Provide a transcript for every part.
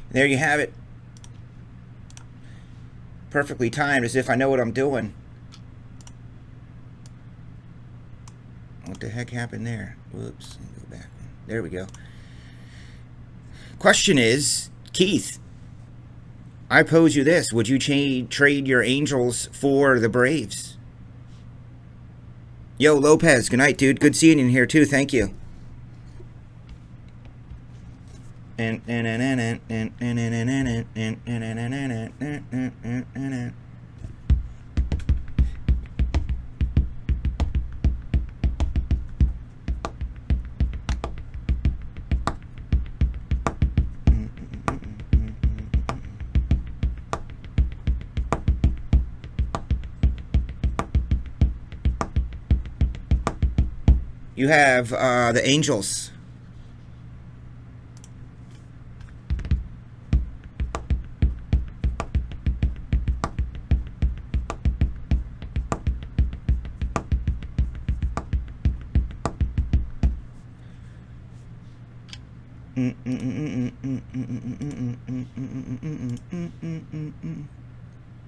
There you have it. Perfectly timed, as if I know what I'm doing. What the heck happened there? Whoops. Let me go back. There we go. Question is, Keith, I pose you this. Would you trade your Angels for the Braves? Yo, Lopez. Good night, dude. Good seeing you in here, too. Thank you. You have the Angels.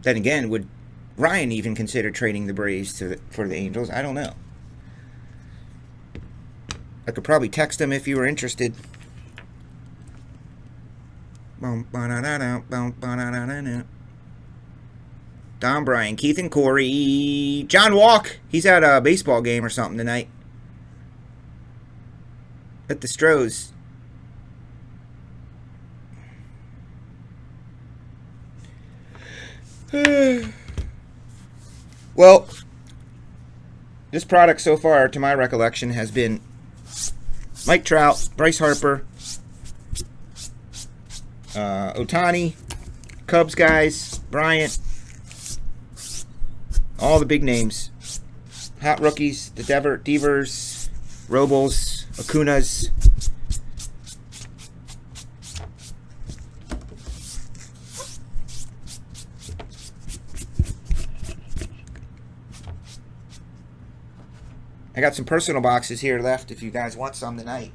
Then again, would Ryan even consider trading the Braves for the Angels? I don't know. I could probably text him if you were interested. Don Bryan, Keith and Corey. John Walk. He's at a baseball game or something tonight. At the Stros. Well, this product so far, to my recollection, has been Mike Trout, Bryce Harper, Ohtani, Cubs guys, Bryant, all the big names. Hot rookies, the Devers, Robles, Acunas. I got some personal boxes here left if you guys want some tonight.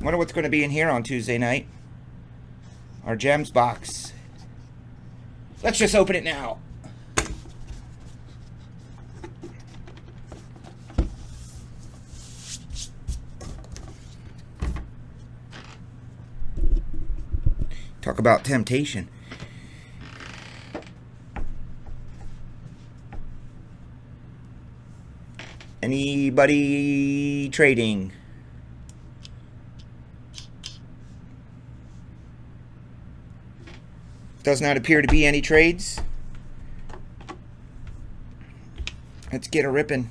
Wonder what's going to be in here on Tuesday night. Our Gems box. Let's just open it now. Talk about temptation. Anybody trading? Does not appear to be any trades. Let's get a ripping.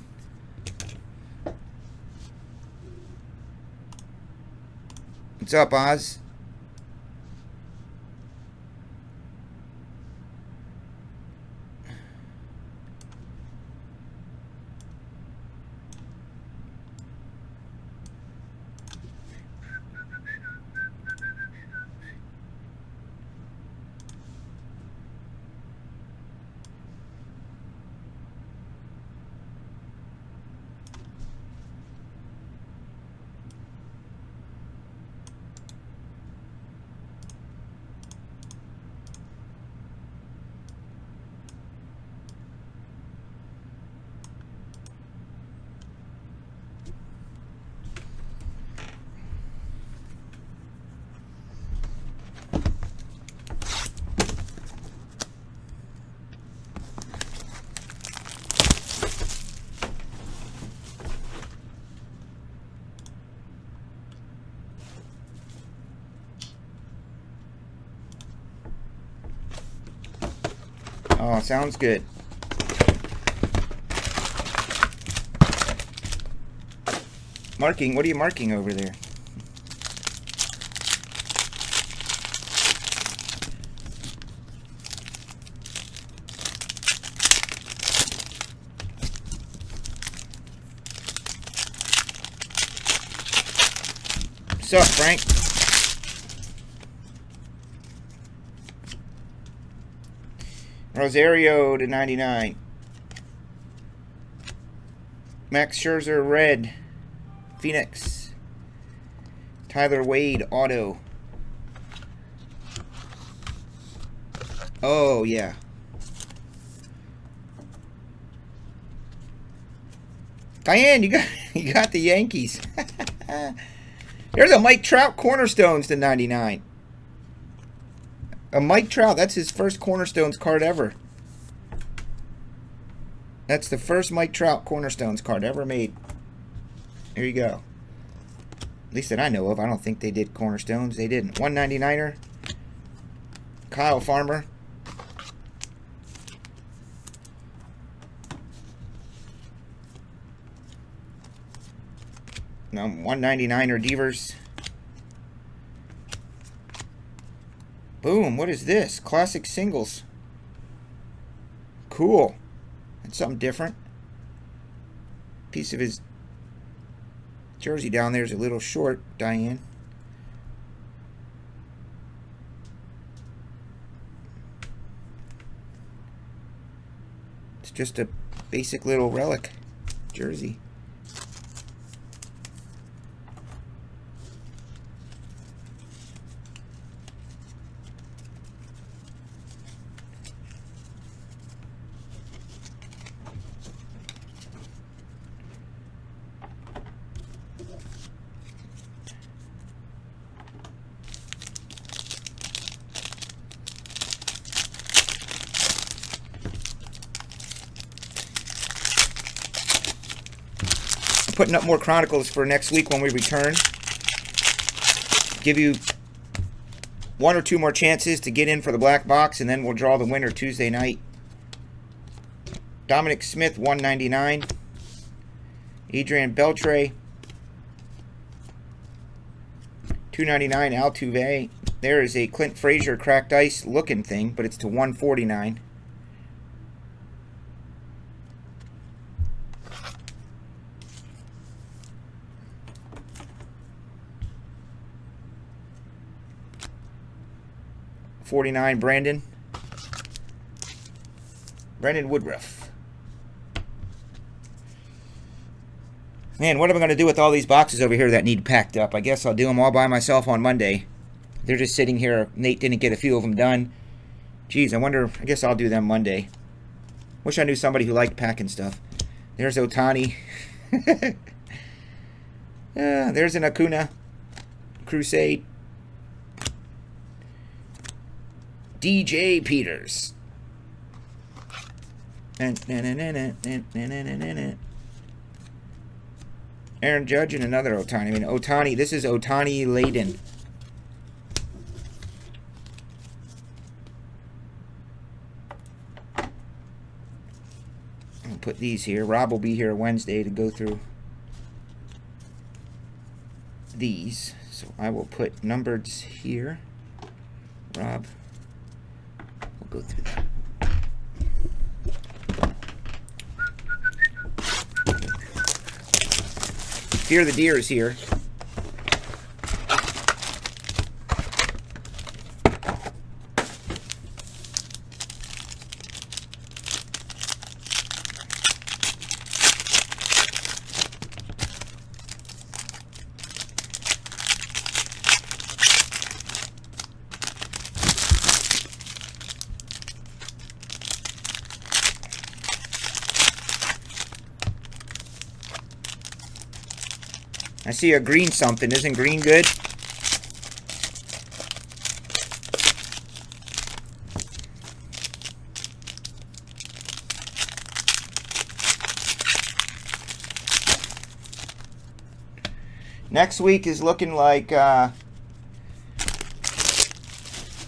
What's up, Oz? Oh, sounds good. Marking, what are you marking over there? What's up, Frank? Rosario to 99. Max Scherzer red. Phoenix. Tyler Wade auto. Oh yeah. Diane, you got the Yankees. There's a Mike Trout Cornerstones to 99. A Mike Trout, that's his first Cornerstones card ever. That's the first Mike Trout Cornerstones card ever made. There you go. At least that I know of. I don't think they did Cornerstones. They didn't. 199er. Kyle Farmer. No, 199er Devers. Boom, what is this? Classic singles. Cool. That's something different. Piece of his jersey down there is a little short, Diane. It's just a basic little relic jersey. Putting up more Chronicles for next week when we return. Give you one or two more chances to get in for the black box, and then we'll draw the winner Tuesday night. Dominic Smith, 199. Adrian Beltre, 299. Altuve. There is a Clint Frazier cracked ice looking thing, but it's to 149. .49 Brandon Woodruff. Man, what am I going to do with all these boxes over here that need packed up? I guess I'll do them all by myself on Monday. They're just sitting here. Nate didn't get a few of them done. Geez, I wonder. I guess I'll do them Monday. Wish I knew somebody who liked packing stuff. There's Ohtani. There's an Acuna. Crusade. DJ Peters. Aaron Judge and another Ohtani. I mean, Ohtani. This is Ohtani laden. I'll put these here. Rob will be here Wednesday to go through these. So I will put numbereds here. Rob. Go through that. Fear the Deer is here. I see a green something. Isn't green good? Next week is looking like, I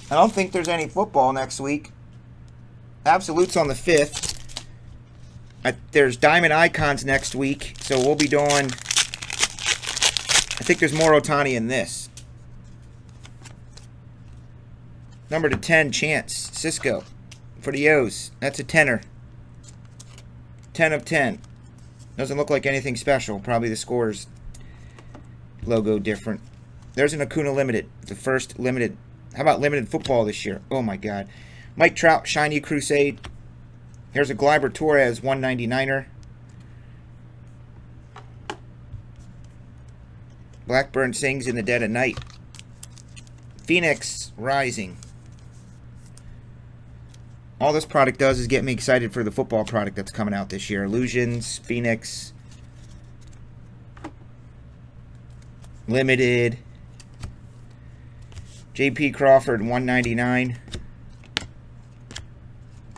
don't think there's any football next week. Absolutes on the 5th. There's Diamond Icons next week, so we'll be doing... I think there's more Otani in this. Number to 10, Chance, Cisco, for the O's. That's a 10er. 10 of 10. Doesn't look like anything special. Probably the Scores logo different. There's an Acuna Limited. The first limited. How about limited football this year? Oh my God. Mike Trout, Shiny Crusade. Here's a Gleyber Torres 199er. Blackburn sings in the dead of night. Phoenix Rising. All this product does is get me excited for the football product that's coming out this year. Illusions, Phoenix, Limited, J.P. Crawford 199,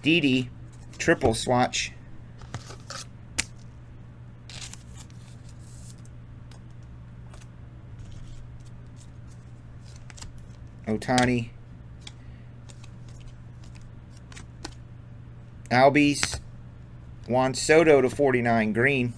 Didi triple swatch, Otani, Albies, Juan Soto to 49 green.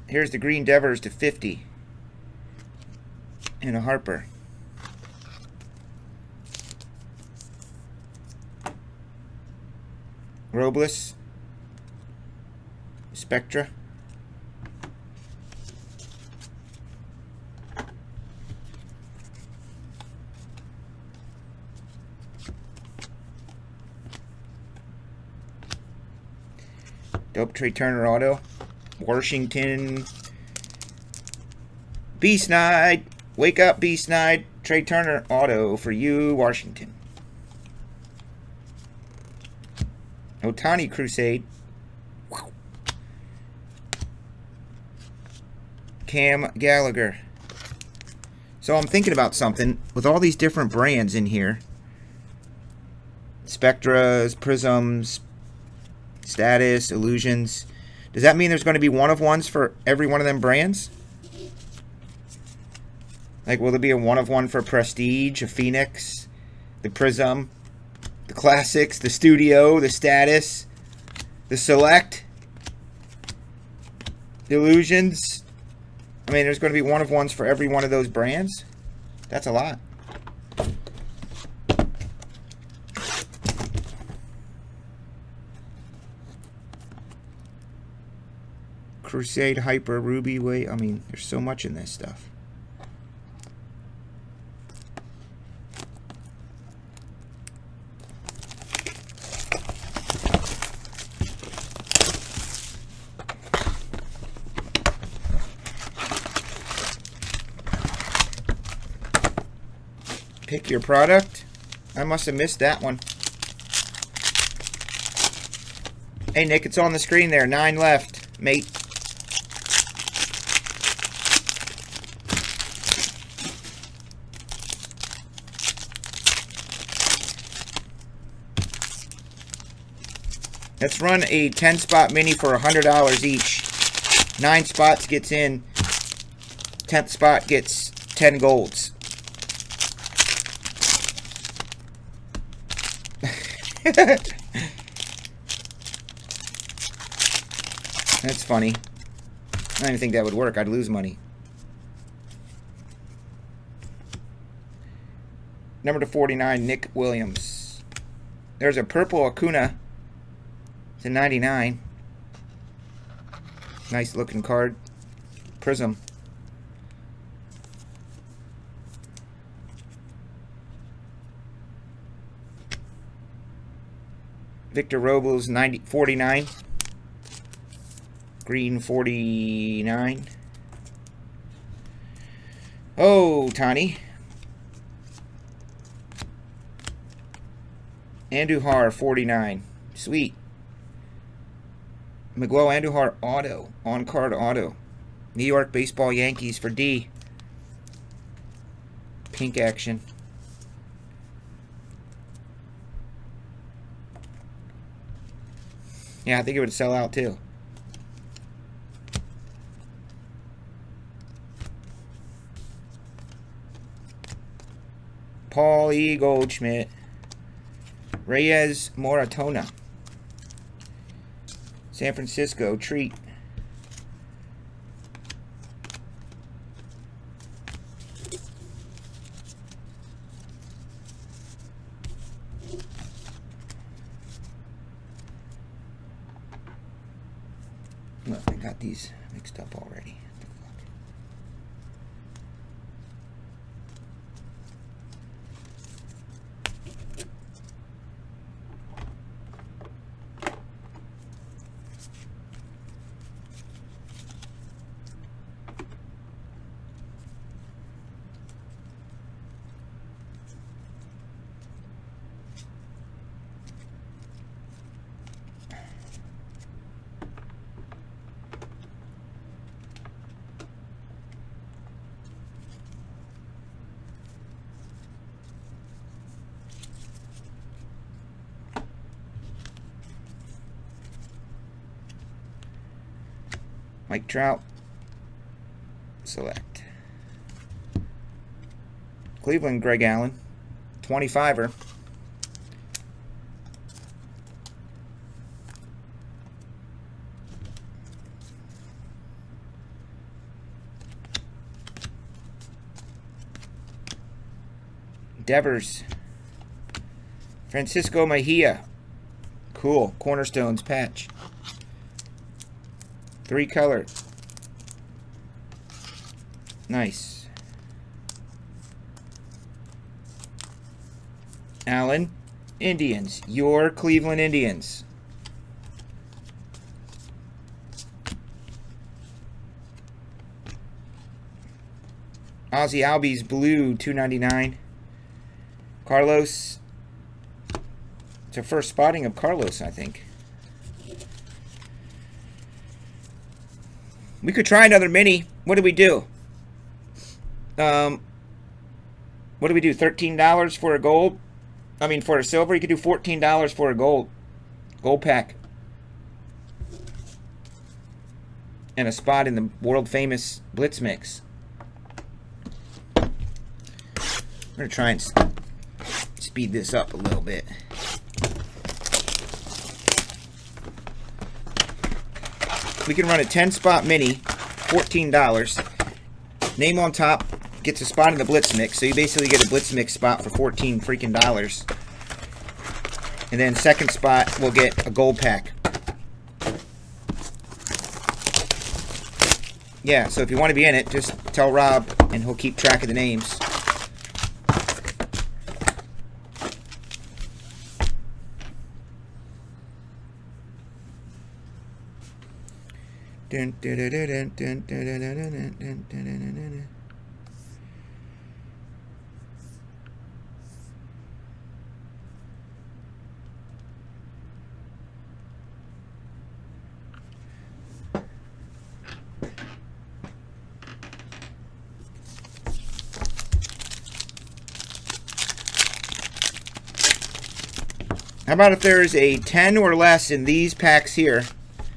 Here's the Green Devers to 50 and a Harper. Robles, Spectra, Dope Trey Turner auto, Washington, B-Snide, wake up B-Snide, Trey Turner auto for you, Washington. Otani Crusade. Wow. Cam Gallagher. So I'm thinking about something with all these different brands in here. Spectras, Prisms, Status, Illusions. Does that mean there's going to be one of ones for every one of them brands? Like, will there be a one of one for Prestige, a Phoenix, the Prism, the Classics, the Studio, the Status, the Select, the Illusions? I mean, there's going to be one of ones for every one of those brands? That's a lot. Crusade, Hyper, Ruby, wait, I mean, there's so much in this stuff. Pick your product. I must have missed that one. Hey, Nick, it's on the screen there. 9 left, mate. Let's run a 10-spot mini for $100 each. 9 spots gets in. 10th spot gets 10 golds. That's funny. I don't even think that would work. I'd lose money. Number to 49, Nick Williams. There's a purple Acuna to 99. Nice looking card. Prism. Victor Robles 49. Green 49. Oh, Tani. Andujar 49. Sweet. Miguel Andujar auto. On-card auto. New York Baseball Yankees for D. Pink action. Yeah, I think it would sell out too. Paul E. Goldschmidt. Reyes Moratona. San Francisco Treat. Look, I got these mixed up already. Mike Trout. Select. Cleveland, Greg Allen. 25er. Devers. Francisco Mejia. Cool. Cornerstones patch. 3 color. Nice. Allen. Indians. Your Cleveland Indians. Ozzy Albies blue, $2.99. Carlos. It's a first spotting of Carlos, I think. We could try another mini. What do we do? What do we do? $13 for a gold? I mean, for a silver. You could do $14 for a gold. Gold pack. And a spot in the world famous Blitz mix. I'm going to try and speed this up a little bit. We can run a 10-spot mini, $14. Name on top gets a spot in the Blitz mix, so you basically get a Blitz mix spot for $14 freaking dollars. And then second spot will get a gold pack. Yeah, so if you want to be in it, just tell Rob, and he'll keep track of the names. How about if there's a 10 or less in these packs here,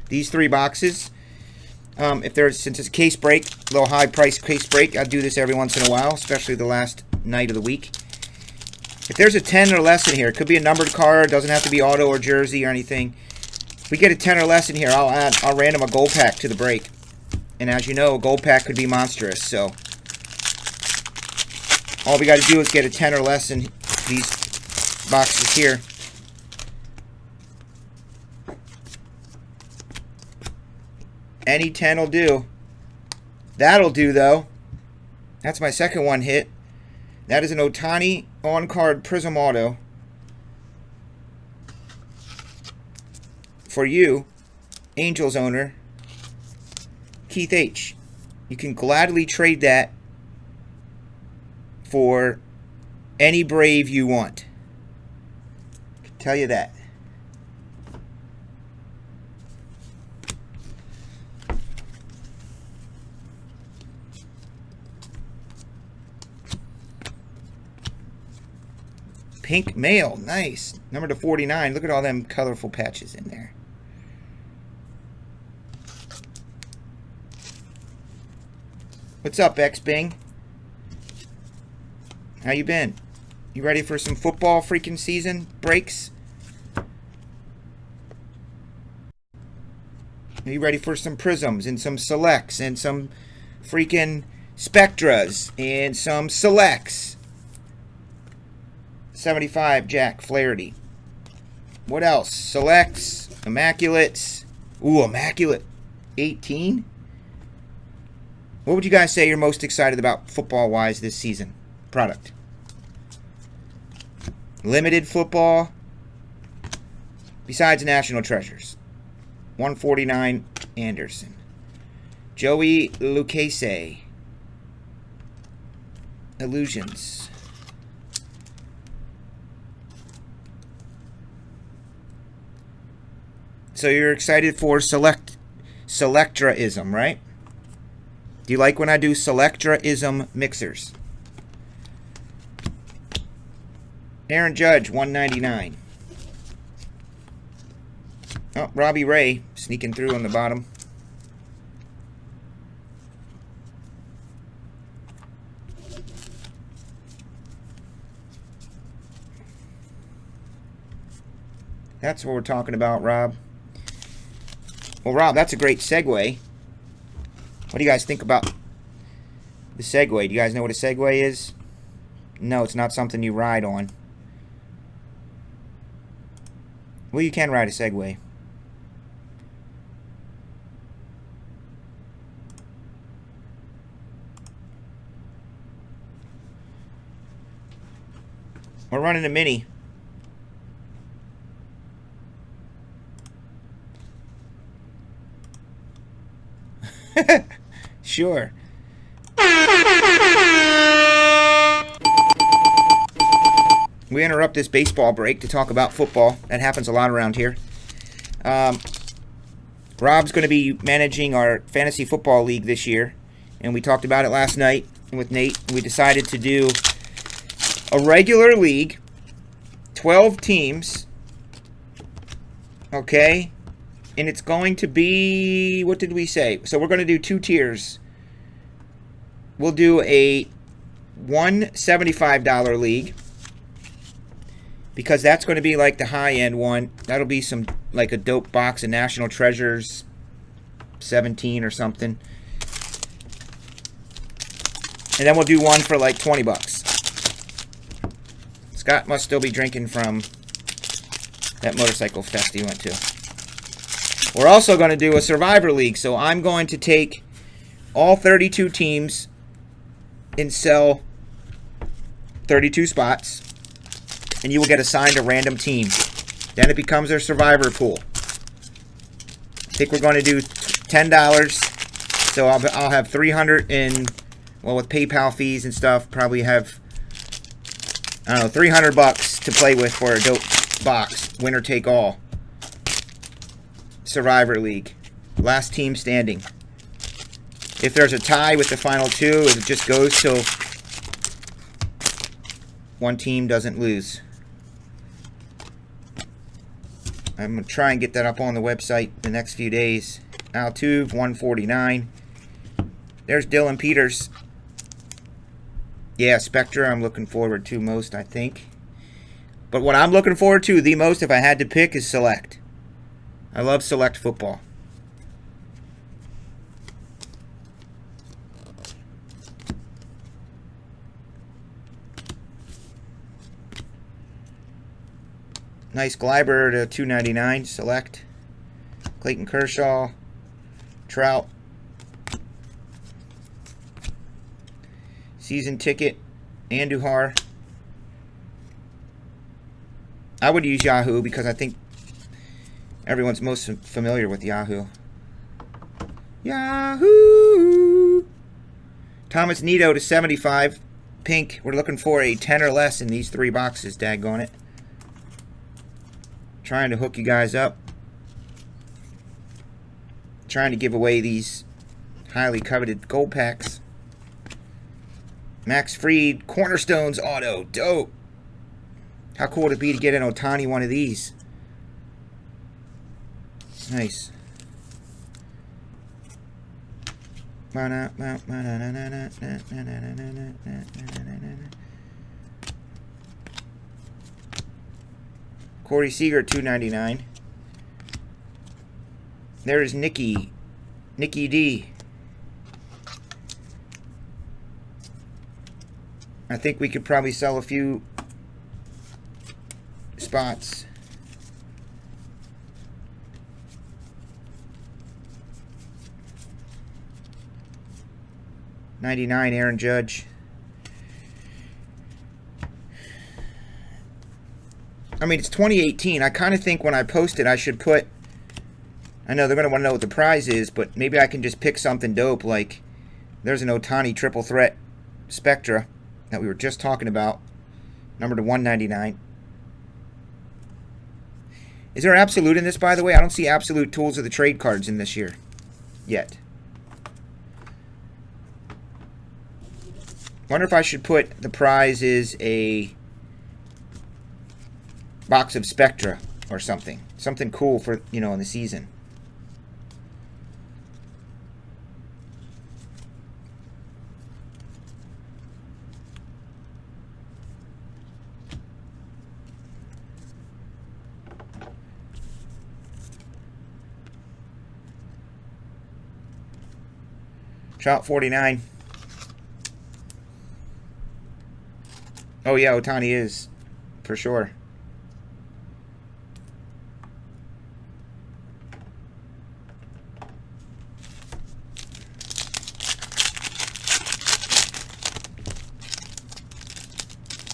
these 3 boxes? If there's, since it's a case break, a little high price case break, I'll do this every once in a while, especially the last night of the week. If there's a 10 or less in here, it could be a numbered card, doesn't have to be auto or jersey or anything. If we get a 10 or less in here, I'll random a gold pack to the break. And as you know, a gold pack could be monstrous, so all we got to do is get a 10 or less in these boxes here. Any 10 will do. That'll do, though. That's my second one hit. That is an Ohtani on-card Prism Auto. For you, Angels owner, Keith H. You can gladly trade that for any Brave you want. I can tell you that. Pink mail, nice. Number to 49. Look at all them colorful patches in there. What's up, X-Bing? How you been? You ready for some football freaking season breaks? Are you ready for some prisms and some selects and some freaking spectras and some selects? 75 Jack Flaherty. What else? Selects, immaculates. Ooh, immaculate. 18. What would you guys say you're most excited about football-wise this season? Product. Limited football. Besides National Treasures. 149 Anderson. Joey Ccase. Illusions. So you're excited for Selectraism, right? Do you like when I do Selectraism mixers? Aaron Judge, 199. Oh, Robbie Ray sneaking through on the bottom. That's what we're talking about, Rob. Well, Rob, that's a great segue. What do you guys think about the Segway? Do you guys know what a Segway is? No, it's not something you ride on. Well, you can ride a Segway. We're running a mini. Sure. We interrupt this baseball break to talk about football. That happens a lot around here. Rob's going to be managing our fantasy football league this year, and we talked about it last night with Nate. We decided to do a regular league, 12 teams, okay? And it's going to be, what did we say? So we're going to do 2 tiers. We'll do a $175 league, because that's going to be like the high-end one. That'll be some, like a dope box of National Treasures, 17 or something. And then we'll do one for like 20 bucks. Scott must still be drinking from that motorcycle fest he went to. We're also going to do a Survivor League, so I'm going to take all 32 teams and sell 32 spots, and you will get assigned a random team. Then it becomes our Survivor pool. I think we're going to do $10, so I'll have 300 in, well, with PayPal fees and stuff, probably have, I don't know, 300 bucks to play with for a dope box, winner take all. Survivor League. Last team standing. If there's a tie with the final 2, it just goes till one team doesn't lose. I'm going to try and get that up on the website the next few days. Altuve, 149. There's Dylan Peters. Yeah, Spectra I'm looking forward to most, I think. But what I'm looking forward to the most, if I had to pick, is Select. I love Select football. Nice Gleiber to 299. Select. Clayton Kershaw. Trout. Season ticket. Andujar. I would use Yahoo because I think everyone's most familiar with Yahoo. Yahoo! Thomas Nido to 75. Pink. We're looking for a 10 or less in these 3 boxes, daggone it. Trying to hook you guys up. Trying to give away these highly coveted gold packs. Max Fried, Cornerstones auto. Dope. How cool would it be to get an Ohtani one of these? Nice. Corey Seager, $2.99. There's Nikki D. I think we could probably sell a few spots. $99, Aaron Judge. I mean, it's 2018. I kind of think when I post it, I should put... I know they're going to want to know what the prize is, but maybe I can just pick something dope, like there's an Ohtani triple threat Spectra that we were just talking about, numbered to 199. Is there absolute in this, by the way? I don't see absolute tools of the trade cards in this year yet. Wonder if I should put the prize is a box of Spectra or something. Something cool for, you know, in the season. Shot 49. Oh yeah, Ohtani is, for sure.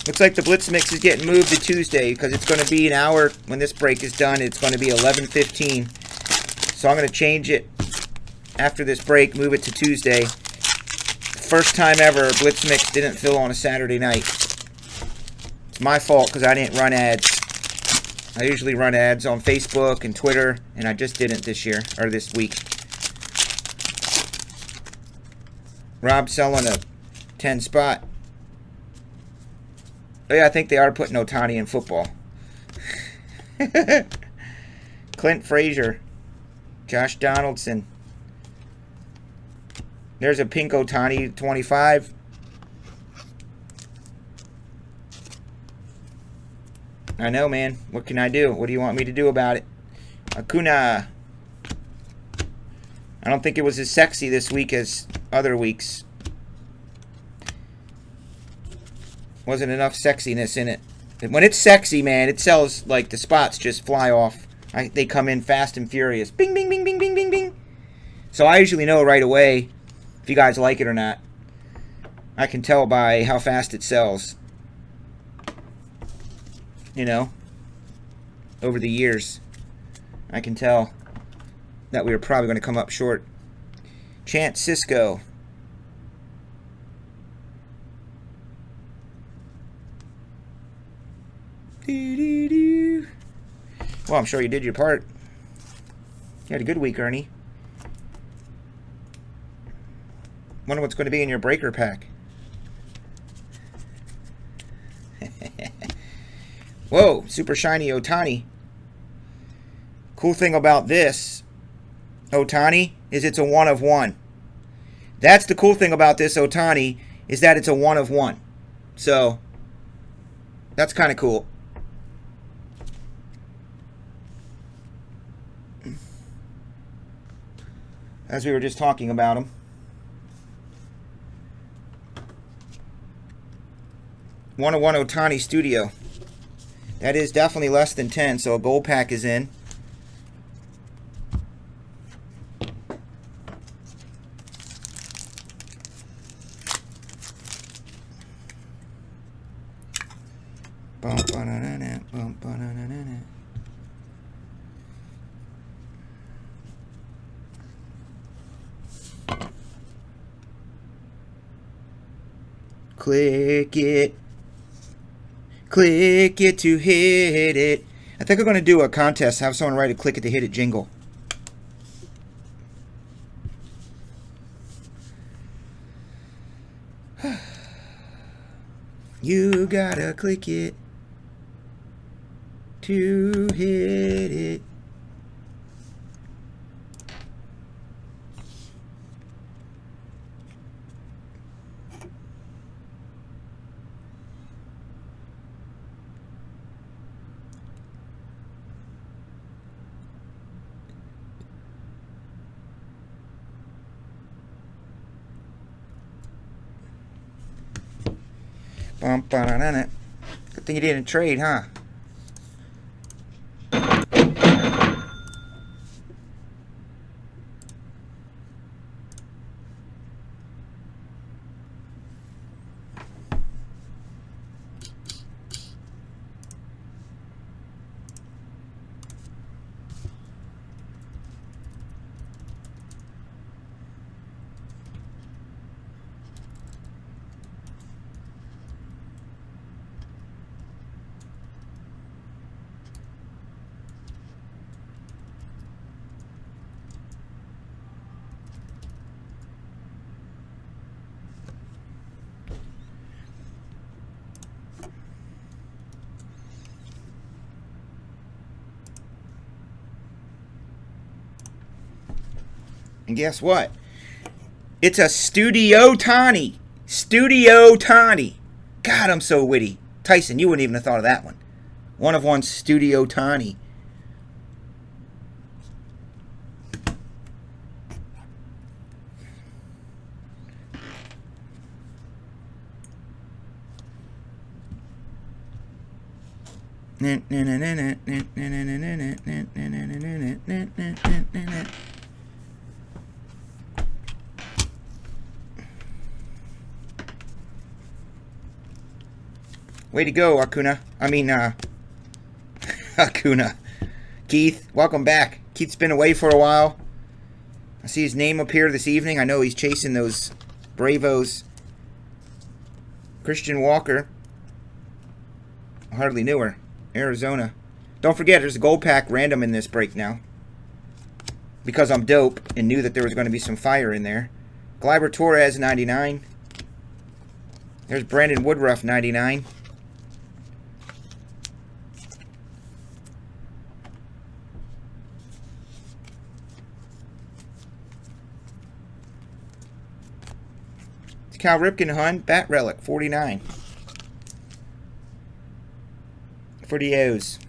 Looks like the Blitz Mix is getting moved to Tuesday because it's going to be an hour when this break is done. It's going to be 11:15. So I'm going to change it after this break, move it to Tuesday. First time ever Blitz Mix didn't fill on a Saturday night. It's my fault because I didn't run ads. I usually run ads on Facebook and Twitter, and I just didn't this year, or this week. Rob selling a 10 spot. Oh yeah, I think they are putting Ohtani in football. Clint Frazier. Josh Donaldson. There's a pink Ohtani 25. I know, man. What can I do? What do you want me to do about it? Acuna. I don't think it was as sexy this week as other weeks. Wasn't enough sexiness in it. When it's sexy, man, it sells like the spots just fly off. They come in fast and furious. Bing, bing, bing, bing, bing, bing, bing. So I usually know right away if you guys like it or not. I can tell by how fast it sells. You know, over the years, I can tell that we were probably going to come up short. Chance Cisco. Well, I'm sure you did your part. You had a good week, Ernie. Wonder what's going to be in your breaker pack. Whoa, super shiny Ohtani. Cool thing about this Ohtani is it's a 1 of 1. That's the cool thing about this Ohtani, is that it's a 1 of 1. So that's kind of cool. As we were just talking about him. 1 of 1 Ohtani Studio. That is definitely less than 10, so a gold pack is in. Click it. Click it to hit it. I think I'm going to do a contest. Have someone write a click it to hit it jingle. You gotta click it to hit it. Good thing you didn't trade, huh? And guess what? It's a Studio Tawny. Studio Tawny. God, I'm so witty. Tyson, you wouldn't even have thought of that one. One of one Studio Tawny. Way to go, Acuna. Acuna. Keith, welcome back. Keith's been away for a while. I see his name appear this evening. I know he's chasing those Bravos. Christian Walker. I hardly knew her. Arizona. Don't forget, there's a gold pack random in this break now. Because I'm dope and knew that there was going to be some fire in there. Gleyber Torres, 99. There's Brandon Woodruff, 99. Cal Ripken Hunt, Bat Relic, 49. For the O's.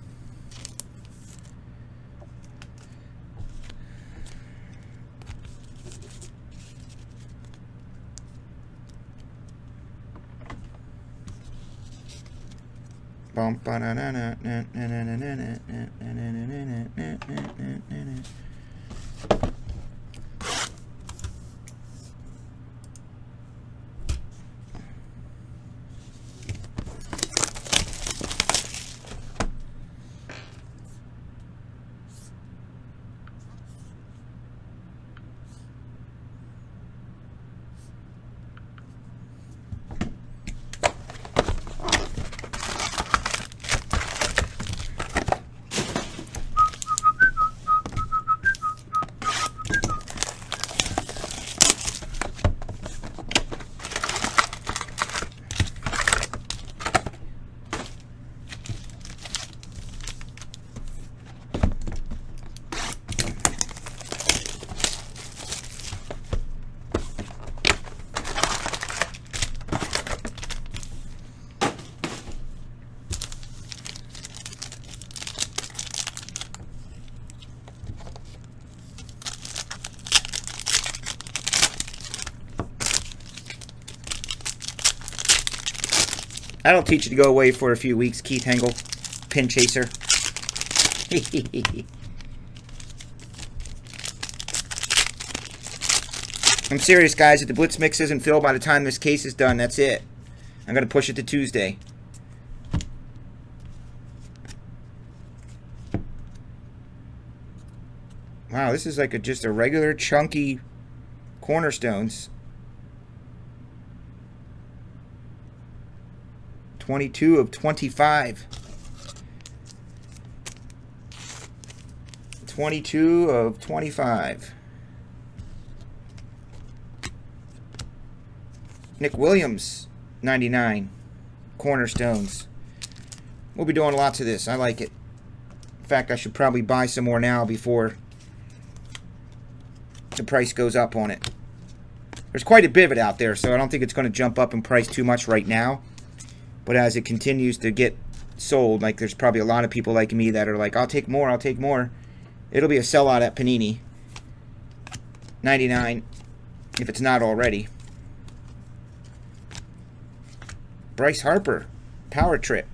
That'll teach you to go away for a few weeks, Keith Hengel, pin chaser. I'm serious, guys. If the Blitz mix isn't filled by the time this case is done, that's it. I'm going to push it to Tuesday. Wow, this is like just a regular chunky Cornerstones. 22 of 25. 22 of 25. Nick Williams, 99. Cornerstones. We'll be doing lots of this. I like it. In fact, I should probably buy some more now before the price goes up on it. There's quite a bit of it out there, so I don't think it's going to jump up in price too much right now. But as it continues to get sold, like there's probably a lot of people like me that are like, I'll take more, I'll take more. It'll be a sellout at Panini. 99, if it's not already. Bryce Harper. Power Trip.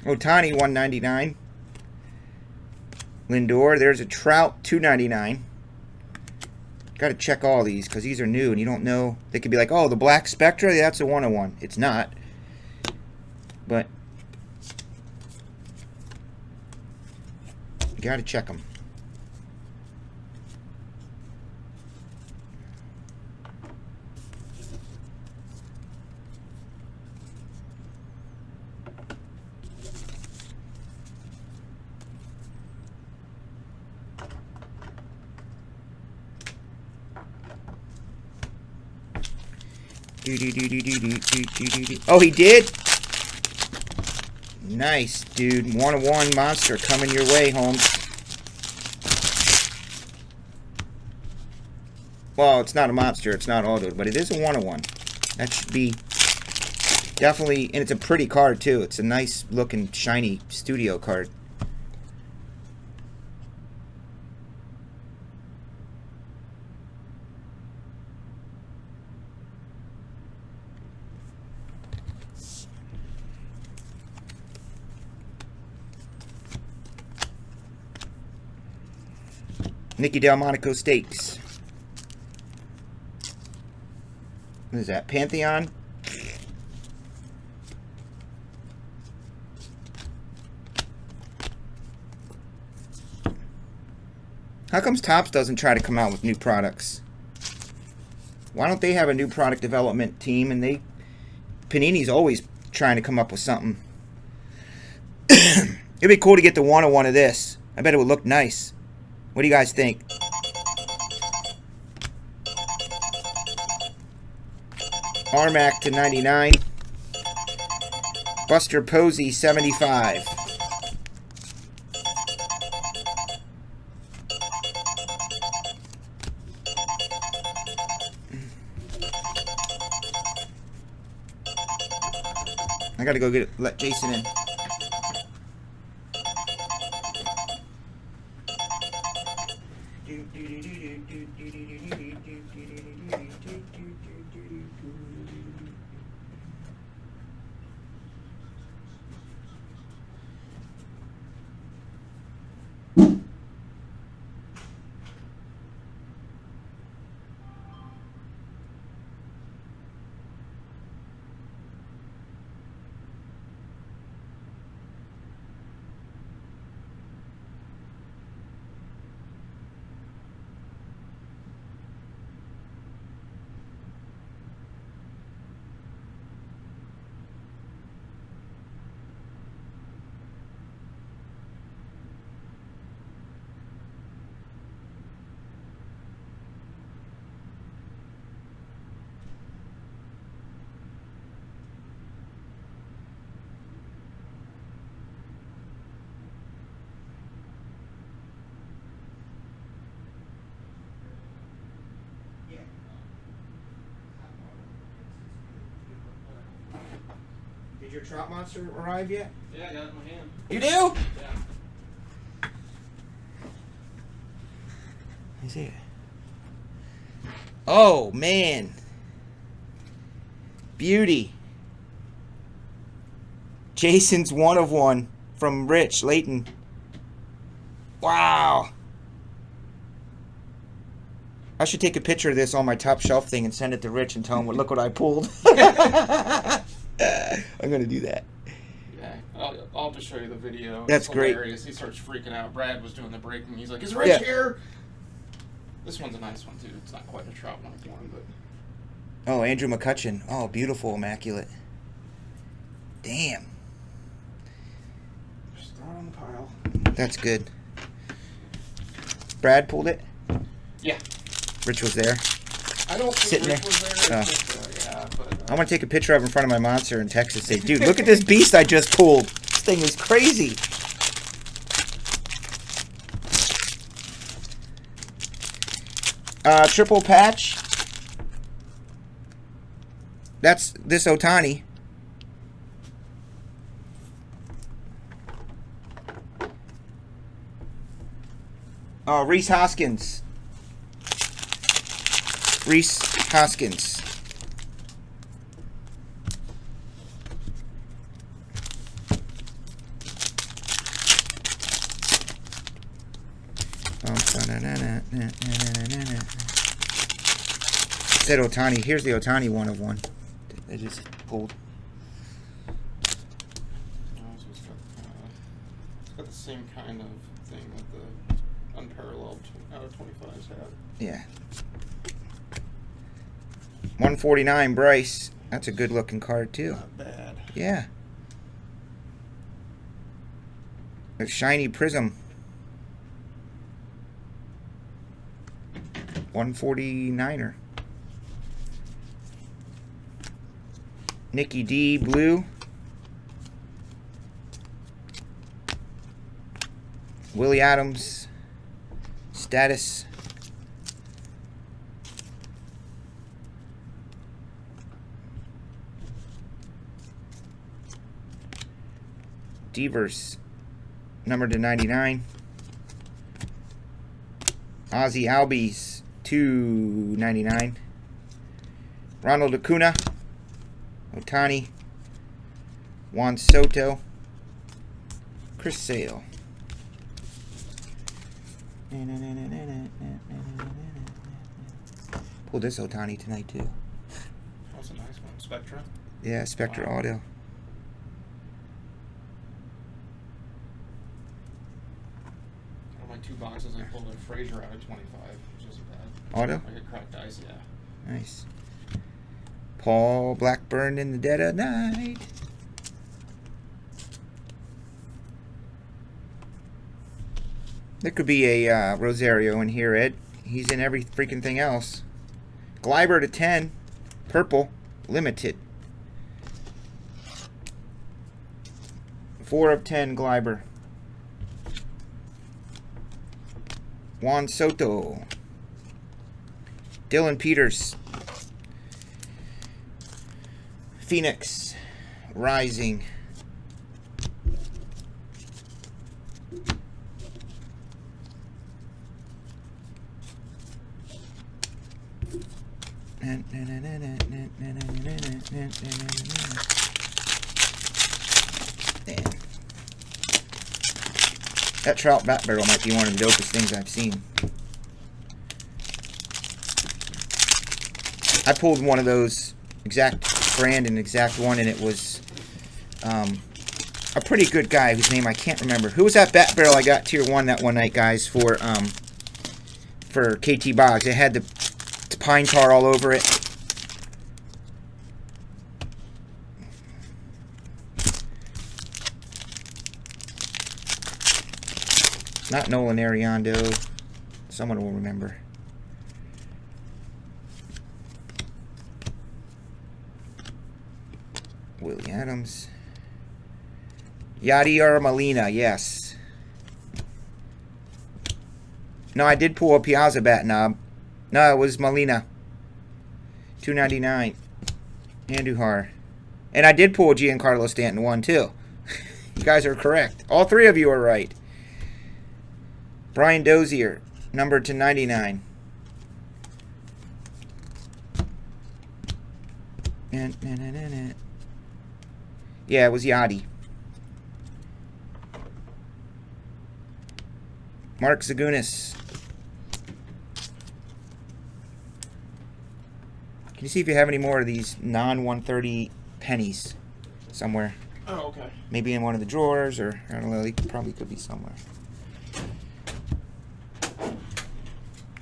Otani, 199. Lindor, there's a Trout, 299. Got to check all these because these are new and you don't know. They could be like, oh, the Black Spectra, that's a 101. It's not. But you got to check them. Oh, he did? Nice, dude. 101 monster coming your way, Holmes. Well, it's not a monster. It's not autoed, but it is a 101. That should be definitely... And it's a pretty card, too. It's a nice looking, shiny studio card. Nicky Delmonico Stakes. What is that? Pantheon? How comes Topps doesn't try to come out with new products? Why don't they have a new product development team? And Panini's always trying to come up with something. It'd be cool to get the 101 of this. I bet it would look nice. What do you guys think? Armac to 99. Buster Posey, 75. I gotta go let Jason in. Did your Trout Monster arrive yet? Yeah, I got it in my hand. You do? Yeah. Let me see it. Oh, man. Beauty. Jason's 1 of 1 from Rich Layton. Wow. I should take a picture of this on my top shelf thing and send it to Rich and tell him, look what I pulled. I'm going to do that. Yeah, I'll just show you the video. That's it's great. Hilarious. He starts freaking out. Brad was doing the breaking. He's like, is Rich here? This one's a nice one, too. It's not quite a Trout 101, but... Oh, Andrew McCutcheon. Oh, beautiful, immaculate. Damn. Just throw it on the pile. That's good. Brad pulled it? Yeah. Rich was there? I don't think Sitting Rich there. was there. Oh. Yeah, but... I want to take a picture of it in front of my monster and text and say, dude, look at this beast I just pulled. This thing is crazy. Triple patch. That's this Ohtani. Reese Hoskins. Reese Hoskins. Said Ohtani. Here's the Ohtani 1 of 1. I just pulled. So it's got the same kind of thing that the unparalleled out of 25s had. Yeah. 149 Bryce. That's a good looking card too. Not bad. Yeah. A shiny prism. 149er. Nicky D blue. Willie Adams status. Devers numbered to 99. Ozzy Albies 299. Ronald Acuna. Ohtani. Juan Soto. Chris Sale. Pulled this Ohtani tonight too. That's a nice one. Spectra. Yeah, Spectre Wow. Auto. Out of my 2 boxes, I pulled a Frazier out of 25, which isn't bad. Auto? I get cracked dice, yeah. Nice. Paul Blackburn in the dead of night. There could be a Rosario in here, Ed. He's in every freaking thing else. Gleiber to 10. Purple. Limited. 4 of 10 Gleiber. Juan Soto. Dylan Peters. Phoenix Rising. That Trout Bat Barrel might be one of the dopest things I've seen. I pulled one of those exact brand and exact one, and it was a pretty good guy whose name I can't remember. Who was that Bat Barrel I got tier 1 that one night, guys, for KT Boggs? It had the pine tar all over it. Not Nolan Ariando. Someone will remember. Willie Adams. Yadier Molina, yes. No, I did pull a Piazza bat knob. No, it was Molina. $2.99. Andujar. And I did pull a Giancarlo Stanton 1 too. You guys are correct. All 3 of you are right. Brian Dozier, numbered to 99. Yeah, it was Yachty. Mark Zagunis. Can you see if you have any more of these non-130 pennies somewhere? Oh, okay. Maybe in one of the drawers, or I don't know. They probably could be somewhere.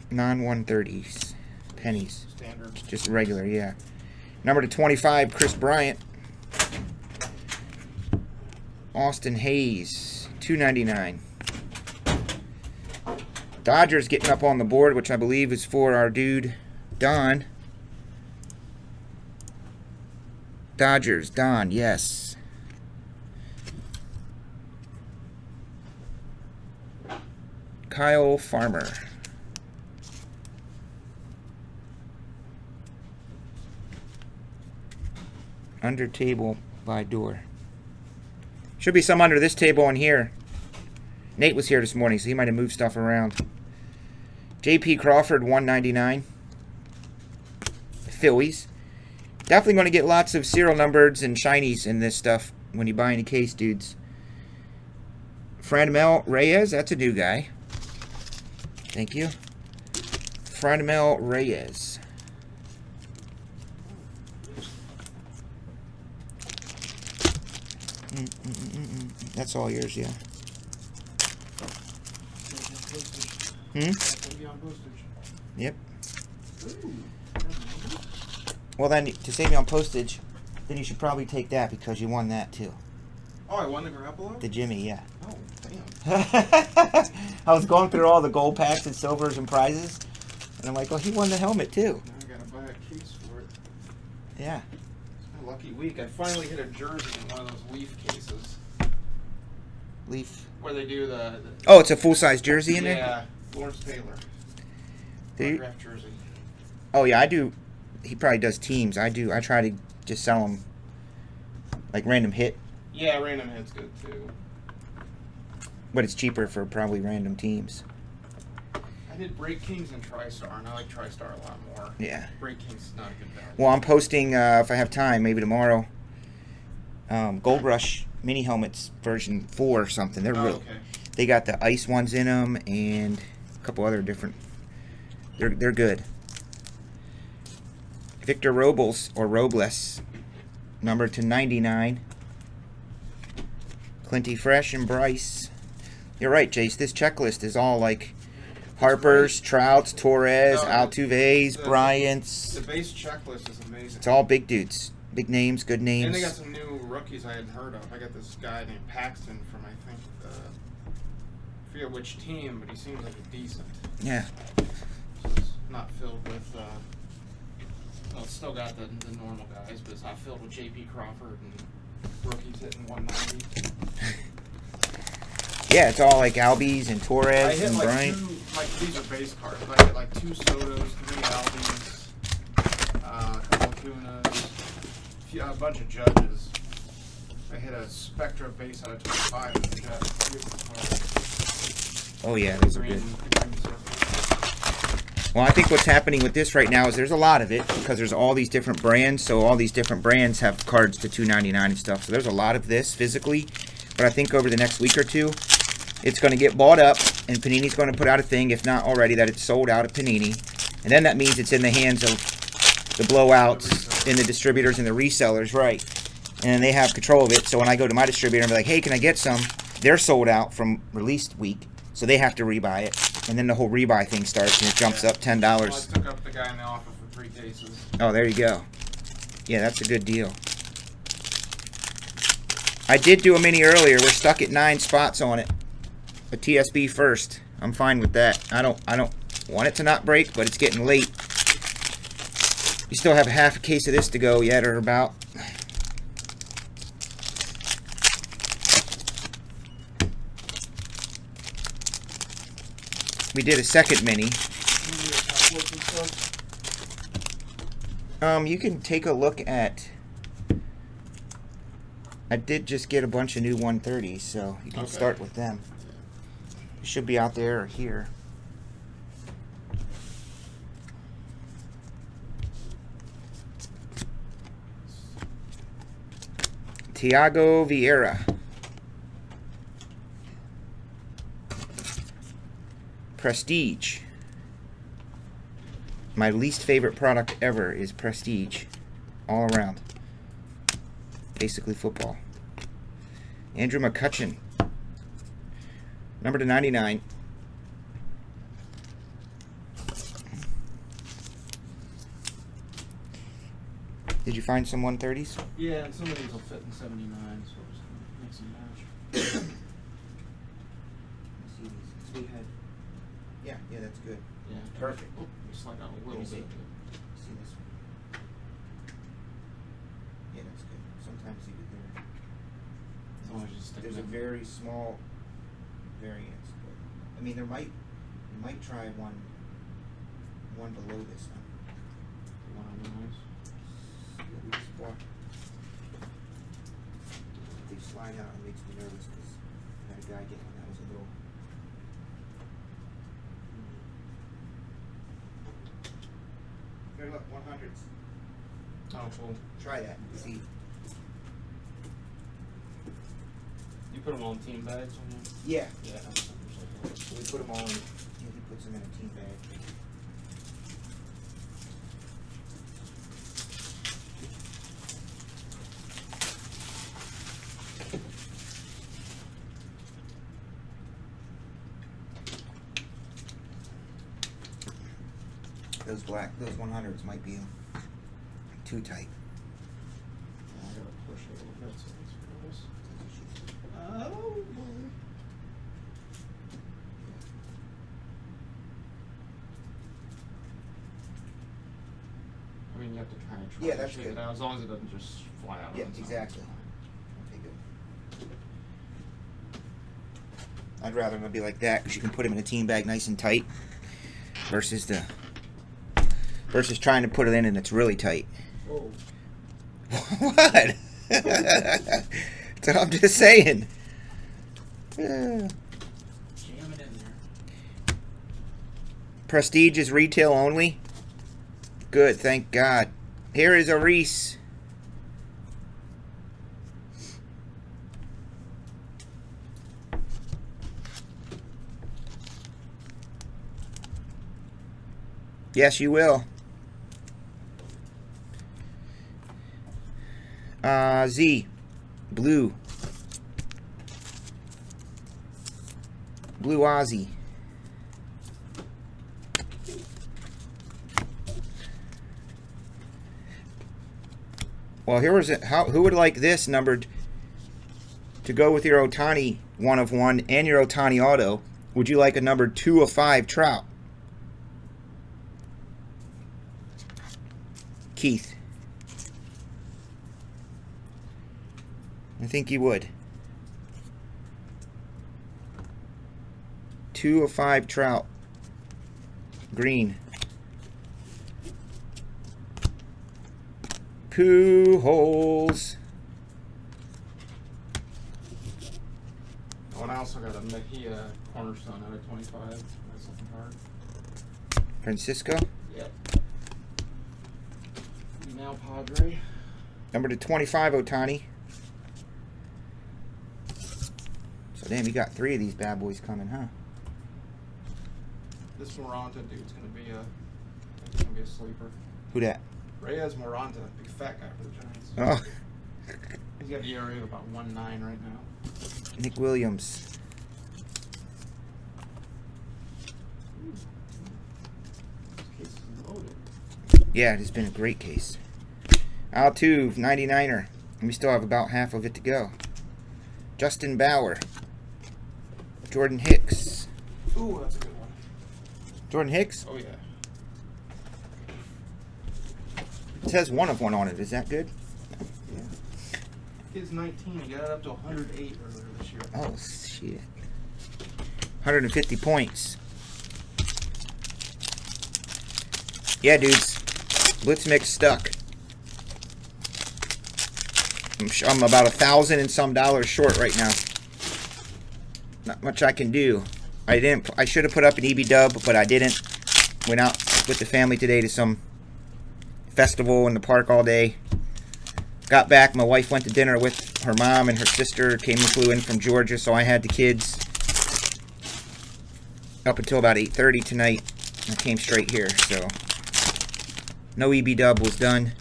Non-130s. Pennies. Standard. Just regular, yeah. Number to 25, Chris Bryant. Austin Hayes, $2.99. Dodgers getting up on the board, which I believe is for our dude, Don. Dodgers, Don, yes. Kyle Farmer. Under table by door. Should be some under this table in here. Nate was here this morning, so he might have moved stuff around. J.P. Crawford, 199. Phillies. Definitely going to get lots of serial numbers and shinies in this stuff when you buy any case, dudes. Franmil Reyes, that's a new guy. Thank you. Franmil Reyes. That's all yours, yeah. Yep. Well, then, to save me on postage, then you should probably take that because you won that, too. Oh, I won the Garoppolo? The Jimmy, yeah. Oh, damn. I was going through all the gold packs and silvers and prizes, and I'm like, oh, he won the helmet, too. Now I gotta buy a case for it. Yeah. It's my lucky week. I finally hit a jersey in one of those Leaf cases. Leaf. Where they do the Oh, it's a full-size jersey in there? Yeah, Lawrence Taylor. Autographed jersey. Oh, yeah, I do. He probably does teams. I try to just sell them like random hit. Yeah, random hit's good too. But it's cheaper for probably random teams. I did Break Kings and TriStar, and I like TriStar a lot more. Yeah. Break Kings is not a good value. Well, I'm posting, if I have time, maybe tomorrow, Gold Rush mini helmets version 4 or something. They're real. Okay. They got the ice ones in them and a couple other different. They're good. Victor Robles, number to 99. Clinty Fresh and Bryce. You're right, Jace. This checklist is all like Harper's, Trouts, Torres, Altuve's, Bryant's. The base checklist is amazing. It's all big dudes. Big names, good names. And they got some new rookies I hadn't heard of. I got this guy named Paxton from, I think, I forget which team, but he seems like a decent. Yeah. So it's not filled with, well, it's still got the normal guys, but it's not filled with J.P. Crawford and rookies hitting 190. Yeah, it's all like Albies and Torres I hit and like Bryant. these are base cards, but I hit like 2 Sotos, 3 Albies, a couple Acunas, a bunch of Judges. I hit a Spectra base out of 25 with the Judge. Beautiful card. Oh yeah, those are Green, good. green circle. Well, I think what's happening with this right now is there's a lot of it because there's all these different brands. So all these different brands have cards to $2.99 and stuff. So there's a lot of this physically. But I think over the next week or two, it's going to get bought up, and Panini's going to put out a thing, if not already, that it's sold out at Panini. And then that means it's in the hands of the blowouts and the distributors and the resellers, right? And they have control of it. So when I go to my distributor and be like, hey, can I get some? They're sold out from released week, so they have to rebuy it. And then the whole rebuy thing starts, and it jumps up $10. Well, I took up the guy in the offer for 3 cases. Oh, there you go. Yeah, that's a good deal. I did do a mini earlier. We're stuck at 9 spots on it. A TSB first. I'm fine with that. I don't want it to not break, but it's getting late. You still have half a case of this to go yet, or about. We did a second mini. You can take a look at. I did just get a bunch of new 130s, so you can start with them. It should be out there or here. Tiago Vieira. Prestige. My least favorite product ever is Prestige. All around. Basically football. Andrew McCutcheon. Number to 99. Did you find some 130s? Yeah, and some of these will fit in 79, so we're just going to mix and match. See these. Sweet head. Yeah, that's good. Yeah. Perfect. Oh, we slide out a Let little me bit. see this one. Yeah, that's good. Sometimes you get there. As long as you stick There's a them in. very small variance, but I mean, you might try one below this one. One on the eyes. See what we just bought. leaf slide out. It makes me nervous because I had a guy get one that was a little. Here, look, 100s. Oh, cool. Try that and see. You put them all in team bags on you? Yeah. Yeah. We put them all in. He puts them in a team bag. Those 100s might be too tight. I gotta push it a little bit so it's close. Oh boy. I mean, you have to kind of try Yeah, to that's shape good. it out, as long as it doesn't just fly out. Yeah, on its own. exactly. Okay, good. I'd rather them be like that because you can put them in a team bag nice and tight versus trying to put it in and it's really tight. Whoa. What? So I'm just saying. Jam it in there. Prestige is retail only. Good, thank God. Here is a Reese. Yes, you will. Z. Blue. Blue Aussie. Well, here was it. Who would like this numbered to go with your Ohtani 1 of 1 and your Ohtani auto? Would you like a number 2 of 5 Trout? Keith. I think you would. 2 of 5 Trout. Green. Pujols. Oh, and I also got a Mejia cornerstone out of 25. That's looking hard. Francisco. Yep. Now Padre. Number to 25 Ohtani. So damn, you got 3 of these bad boys coming, huh? This Moranta dude's gonna be a sleeper. Who that? Reyes Moranta, big fat guy for the Giants. Oh, He's got the ERA of about 1.9 right now. Nick Williams. This case is loaded. Yeah, it has been a great case. Altuve, 99er. And we still have about half of it to go. Justin Bauer. Jordan Hicks. Ooh, that's a good one. Jordan Hicks? Oh yeah. It says 1 of 1 on it. Is that good? Yeah. Kid's 19. He got it up to 108 earlier this year. Oh, shit. 150 points. Yeah, dudes. Blitz mix stuck. I'm about 1,000 and some dollars short right now. Not much I can do. I should have put up an EB dub, but I didn't. Went out with the family today to some festival in the park all day. Got back. My wife went to dinner with her mom and her sister. Flew in from Georgia, so I had the kids up until about 8:30 tonight. I came straight here, so no EB dub was done.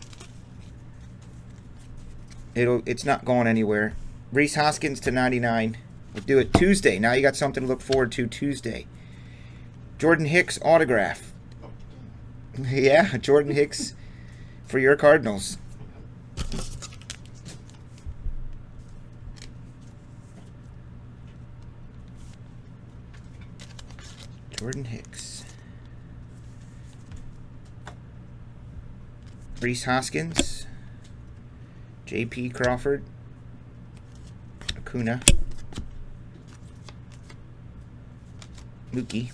It's not going anywhere. Reese Hoskins to 99. We'll do it Tuesday. Now you got something to look forward to Tuesday. Jordan Hicks autograph. Yeah, Jordan Hicks for your Cardinals. Jordan Hicks. Reese Hoskins. J.P. Crawford. Acuna. Mookie.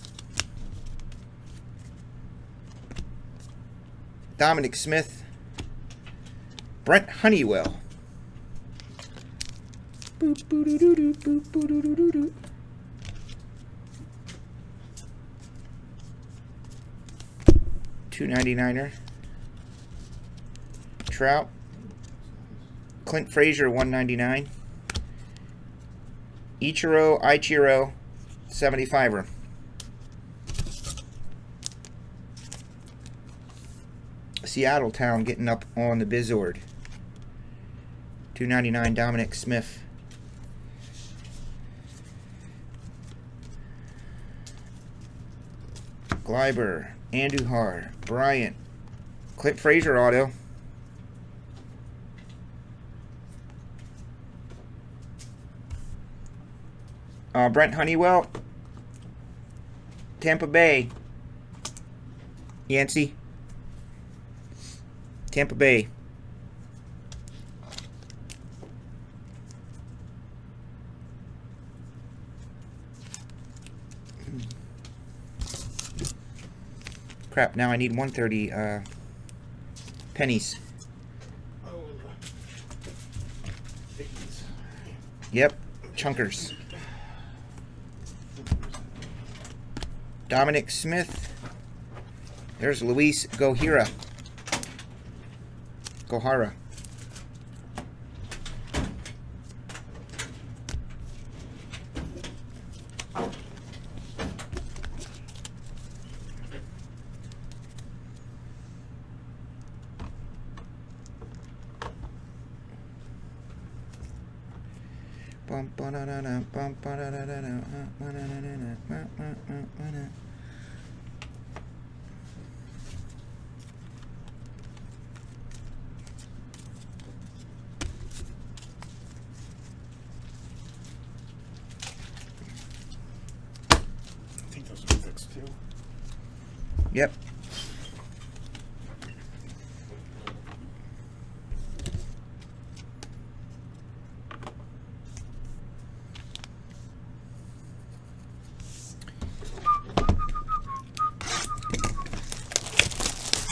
Dominic Smith. Brent Honeywell. Boop, boo-doo-doo-doo, boop, boo-doo-doo-doo-doo. $2.99er. Trout. Clint Frazier, $1.99. Ichiro, 75er. Seattle Town getting up on the Bizord. $2.99 Dominic Smith. Gleiber, Andujar, Bryant, Clint Frazier auto. Brent Honeywell, Tampa Bay. Yancey, Tampa Bay. Crap, now I need 130 pennies. Oh, Dickies. Yep, chunkers. Dominic Smith. There's Luis Gohara. I think those are fixed too. Yep.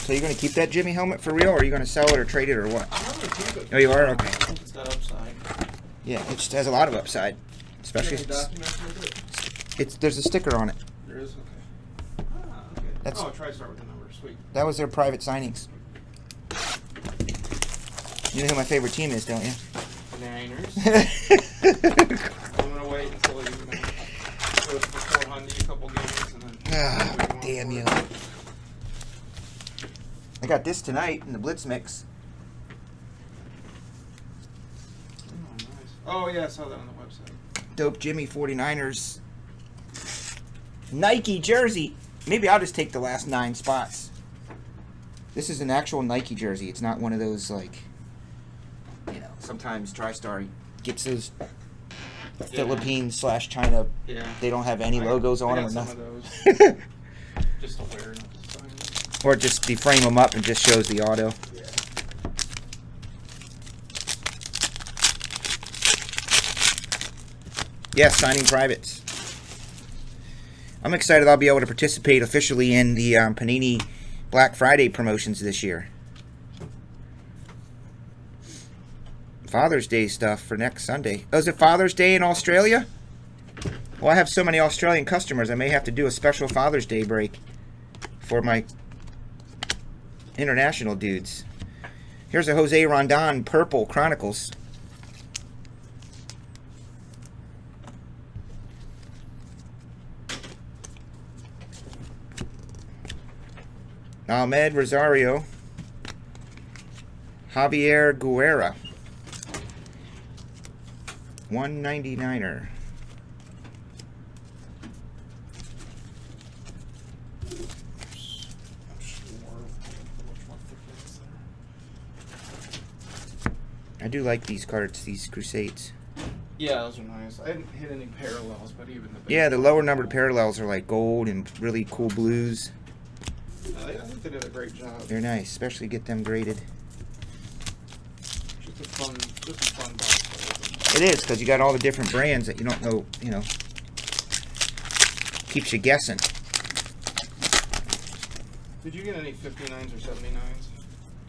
So you're going to keep that Jimmy helmet for real, or are you going to sell it or trade it or what? I'm gonna keep it. Oh, you are? Okay. It's got upside. Yeah, it just has a lot of upside. Especially Do you have any documents with it? there's a sticker on it. There is? Okay. Ah, okay. That's- Oh, try to start with the number. Sweet. That was their private signings. You know who my favorite team is, don't you? Niners. I'm gonna wait until you goes for 400 a couple games and then. Ah, damn you. I got this tonight in the Blitz mix. Oh, nice. Oh yeah, I saw that on the website. Dope Jimmy 49ers. Nike jersey. Maybe I'll just take the last 9 spots. This is an actual Nike jersey. It's not one of those, like, you know, sometimes TriStar gets those Philippines/China. Yeah. They don't have any logos on them or some nothing. of those. Just to wear, not to sign. Or just deframe them up and just shows the auto. Yeah. Yes, signing privates. I'm excited I'll be able to participate officially in the Panini Black Friday promotions this year. Father's Day stuff for next Sunday. Oh, is it Father's Day in Australia? Well, I have so many Australian customers, I may have to do a special Father's Day break for my international dudes. Here's a Jose Rondon Purple Chronicles. Ahmed Rosario. Javier Guerra. 199er. I do like these cards, these Crusades. Yeah, those are nice. I didn't hit any parallels, but even the Yeah, the lower numbered parallels are like gold and really cool blues. I think they did a great job. They're nice, especially get them graded. Just a fun box. It is, because you got all the different brands that you don't know, you know. Keeps you guessing. Did you get any 59s or 79s?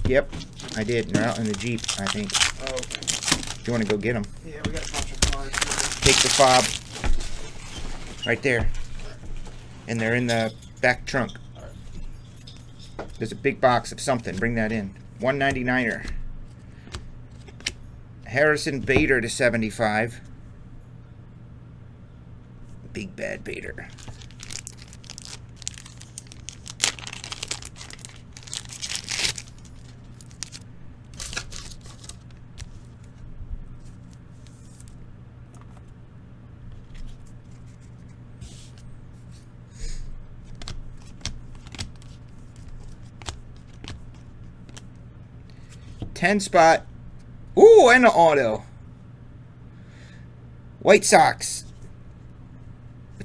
Yep, I did. They're out in the Jeep, I think. Oh, okay. If you want to go get them. Yeah, we got a bunch of take the fob. Right there. And they're in the back trunk. There's a big box of something. Bring that in. 199er. Harrison Bader to 75. Big bad Bader. $10 Ooh, and an auto. White Sox.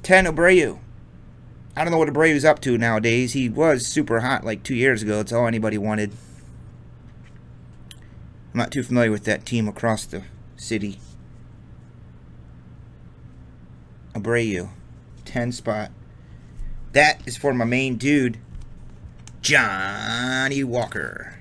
10 Abreu. I don't know what Abreu's up to nowadays. He was super hot like 2 years ago. It's all anybody wanted. I'm not too familiar with that team across the city. Abreu. 10 spot. That is for my main dude, Johnny Walker.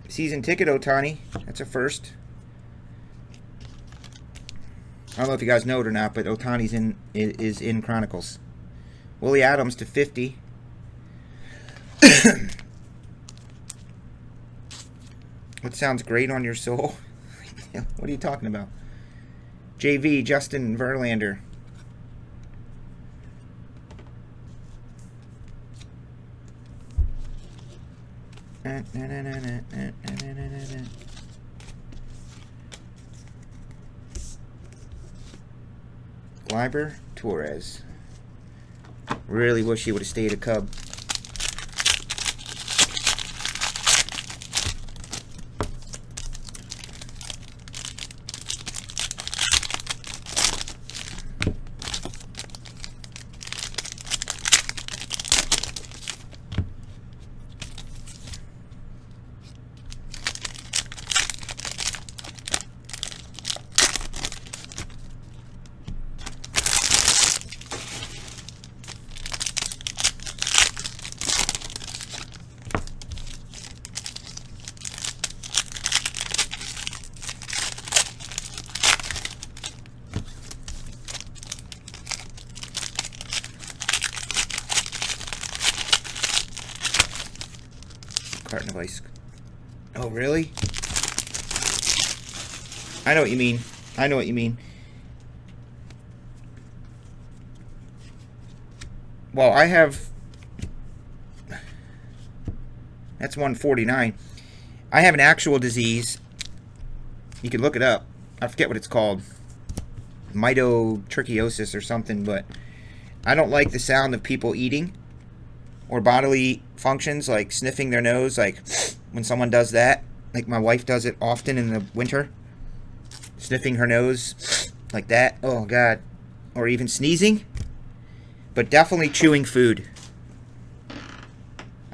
Season ticket, Ohtani. That's a first. I don't know if you guys know it or not, but Ohtani's is in Chronicles. Willie Adams to 50. What sounds great on your soul? What are you talking about? JV, Justin Verlander. Gleiber, Torres. Really wish he would have stayed a Cub. Carton of ice. Oh, really? I know what you mean. I know what you mean. Well, I have... That's 149. I have an actual disease. You can look it up. I forget what it's called. Mitotrichosis or something, but I don't like the sound of people eating or bodily functions like sniffing their nose, like when someone does that. Like my wife does it often in the winter. Sniffing her nose like that. Oh, God. Or even sneezing. But definitely chewing food.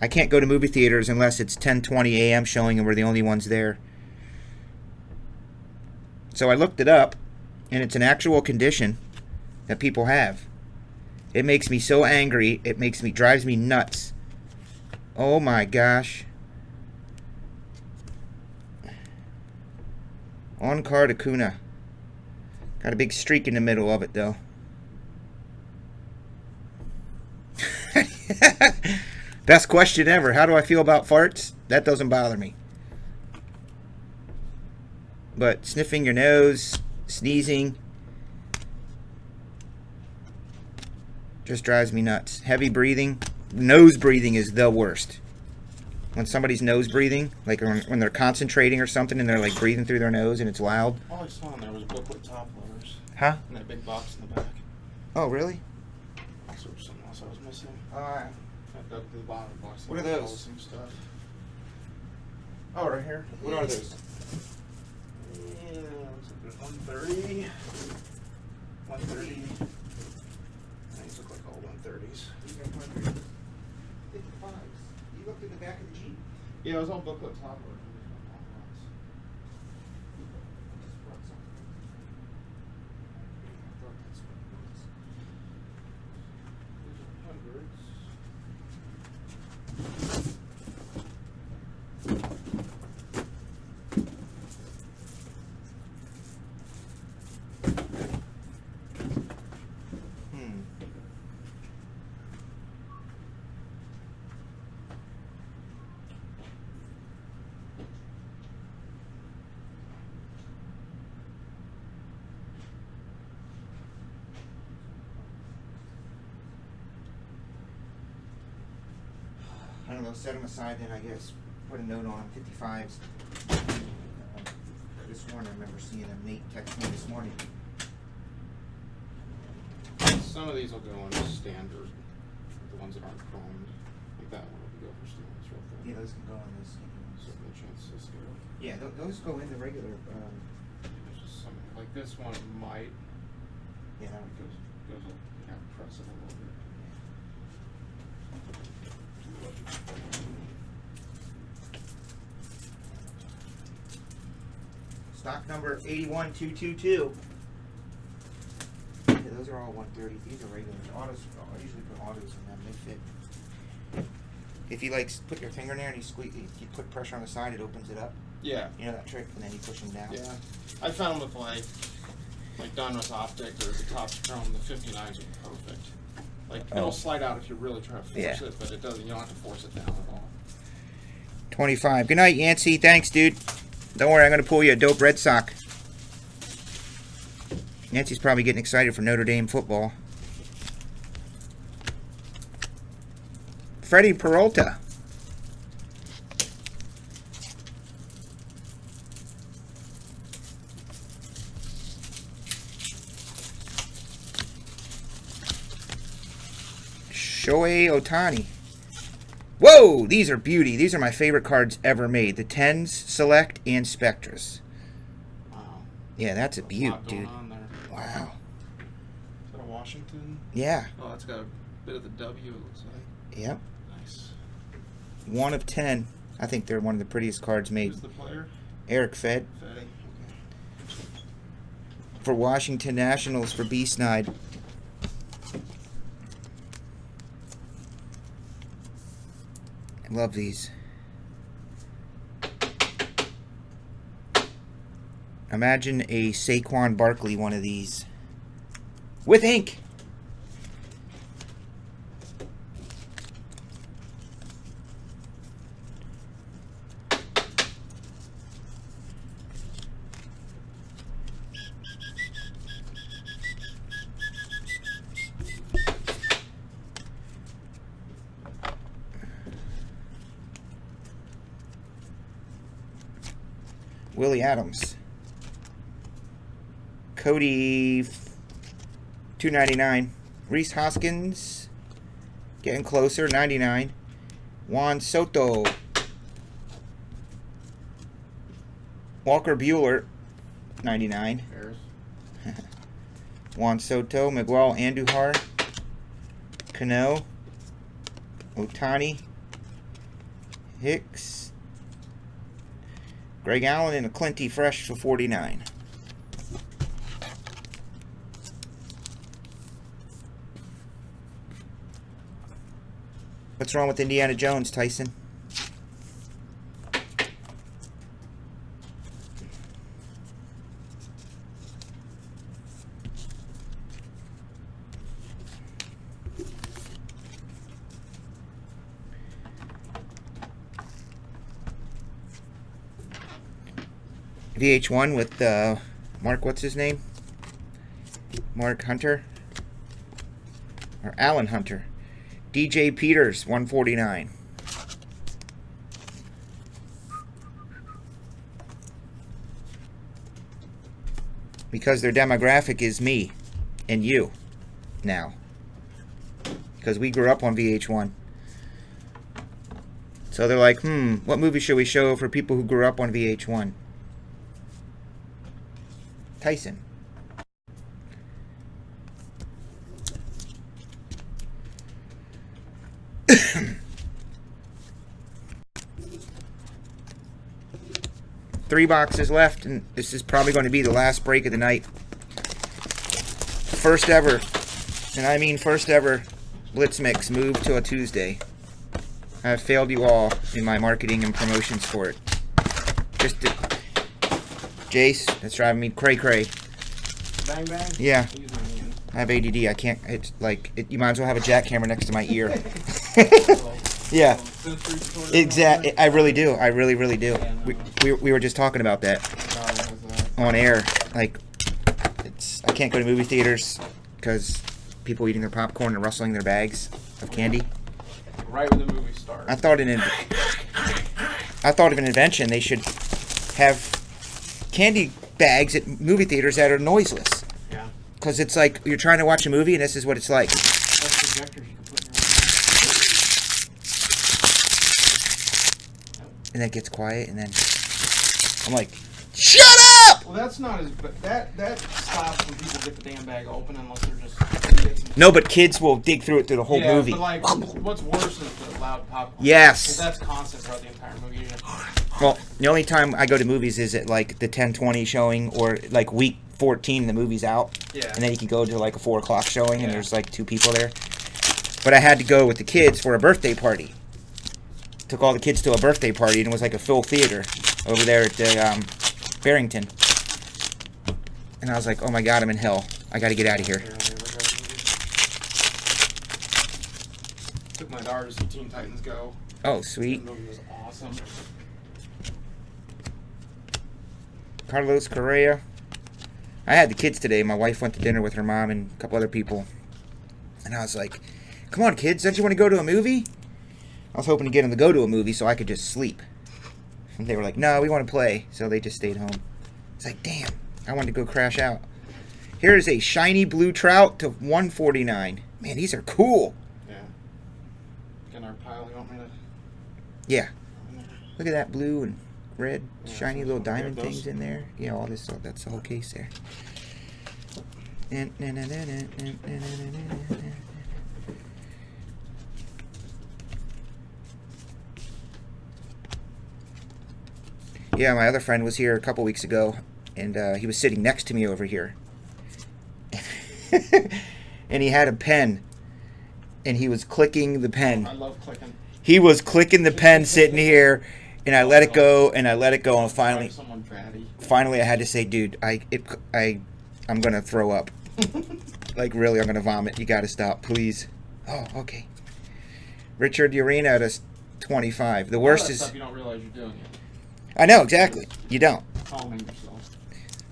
I can't go to movie theaters unless it's 10:20 a.m. showing and we're the only ones there. So I looked it up, and it's an actual condition that people have. It makes me so angry. It drives me nuts. Oh my gosh. On card Acuna. Got a big streak in the middle of it though. Best question ever. How do I feel about farts? That doesn't bother me. But sniffing your nose, sneezing, just drives me nuts. Heavy breathing. Nose breathing is the worst. When somebody's nose breathing, like when they're concentrating or something and they're like breathing through their nose and it's loud. All I saw in there was booklet top loaders. Huh? And that big box in the back. Oh, really? That's something else I was missing. Alright. I dug to the bottom of the box. What are All those? the same stuff. Oh, right here. What are those? Yeah, looks like 130. 130. These look like all 130s. You looked at the back of the Jeep? Yeah, it was all booklet top loaders. I don't know, set them aside then, I guess. Put a note on them, 55s. This morning, I remember seeing them. Nate texted me this morning. Some of these will go on standard, the ones that aren't chromed. Like that one will go for stainless real quick. Yeah, those can go on this. So no chance to scale. Yeah, those go in the regular. There's just some, like this one might. Yeah, that It goes up, you have to press it a little bit. Stock number 81222. Yeah, those are all 130. These are regular. Autos. I usually put autos in them. They fit. If you like put your finger in there and you squeeze, you put pressure on the side, it opens it up. Yeah. You know that trick, and then you push them down. Yeah. I found with like done with optic or the top's chrome, the 59s are perfect. Like it'll slide out if you really try to force it, but it doesn't. You don't have to force it down at all. 25. Good night, Yancey. Thanks, dude. Don't worry, I'm going to pull you a dope Red Sox. Nancy's probably getting excited for Notre Dame football. Freddie Peralta. Shohei Ohtani. Whoa, these are beauty. These are my favorite cards ever made. The 10s, Select, and Spectras. Wow. Yeah, that's a There's beaut, lot going dude. on there. Wow. Is that a Washington? Yeah. Oh, that's got a bit of the W, it looks like. Yep. Nice. 1 of 10. I think they're one of the prettiest cards made. Who's the player? Eric Fed. Fetty. Okay. For Washington Nationals for B-Snide. I love these. Imagine a Saquon Barkley one of these. With ink! Willie Adams. Cody, $2.99. Reese Hoskins, getting closer, $99. Juan Soto. Walker Bueller, $99. Bears. Juan Soto, Miguel Andujar, Cano, Ohtani, Hicks, Greg Allen, and a Clinty Fresh for $49. What's wrong with Indiana Jones, Tyson? VH1 with Mark, what's his name? Mark Hunter? Or Alan Hunter. DJ Peters, $149. Because their demographic is me and you now. Because we grew up on VH1. So they're like, what movie should we show for people who grew up on VH1? Tyson. Three boxes left, and this is probably going to be the last break of the night. First ever, and I mean first ever, Blitz Mix moved to a Tuesday. I have failed you all in my marketing and promotions for it. Jace, that's driving me cray-cray. Bang bang? Yeah. I have ADD. I can't. It's like you might as well have a jackhammer next to my ear. Yeah. Exactly. I really do. I really, really do. We were just talking about that on air. Like, I can't go to movie theaters because people eating their popcorn and rustling their bags of candy. right when the movie starts. I thought of an invention. They should have candy bags at movie theaters that are noiseless. Yeah. Because it's like you're trying to watch a movie, and this is what it's like. That's projectors you can put in your And then it gets quiet, and then I'm like, shut up! Well, that's not as... But that stops when people get the damn bag open, unless they're just... No, but kids will dig through it through the whole movie. But like, what's worse is the loud popcorn. Yes. Because that's constant throughout the entire movie. You're just... Well, the only time I go to movies is at like the 10:20 showing, or like week 14 the movie's out. Yeah. And then you can go to like a 4 o'clock showing, and there's like 2 people there. But I had to go with the kids for a birthday party. Took all the kids to a birthday party, and it was like a full theater over there at the Barrington. And I was like, oh my god, I'm in hell. I gotta get out of here. Took my daughter to see Teen Titans Go. Oh, sweet. The movie was awesome. Carlos Correa. I had the kids today. My wife went to dinner with her mom and a couple other people. And I was like, come on, kids, don't you want to go to a movie? I was hoping to get them to go to a movie so I could just sleep. And they were like, no, we want to play. So they just stayed home. It's like, damn, I wanted to go crash out. Here is a shiny blue trout to $149. Man, these are cool. Yeah. In our pile, you want me to... Yeah. Look at that blue and red, Yeah, shiny so little compare diamond those. things in there. Yeah, all this, that's the whole case there. Yeah, my other friend was here a couple weeks ago, and he was sitting next to me over here. And he had a pen, and he was clicking the pen. I love clicking. He was clicking the pen sitting here, and I let it go, and I let it go, and finally I had to say, dude, I'm gonna throw up. Like, really, I'm gonna vomit. You gotta stop, please. Oh, okay. Richard Urena at us 25. The worst is... Stuff you don't realize you're doing it. I know, exactly. You don't. Calming yourself.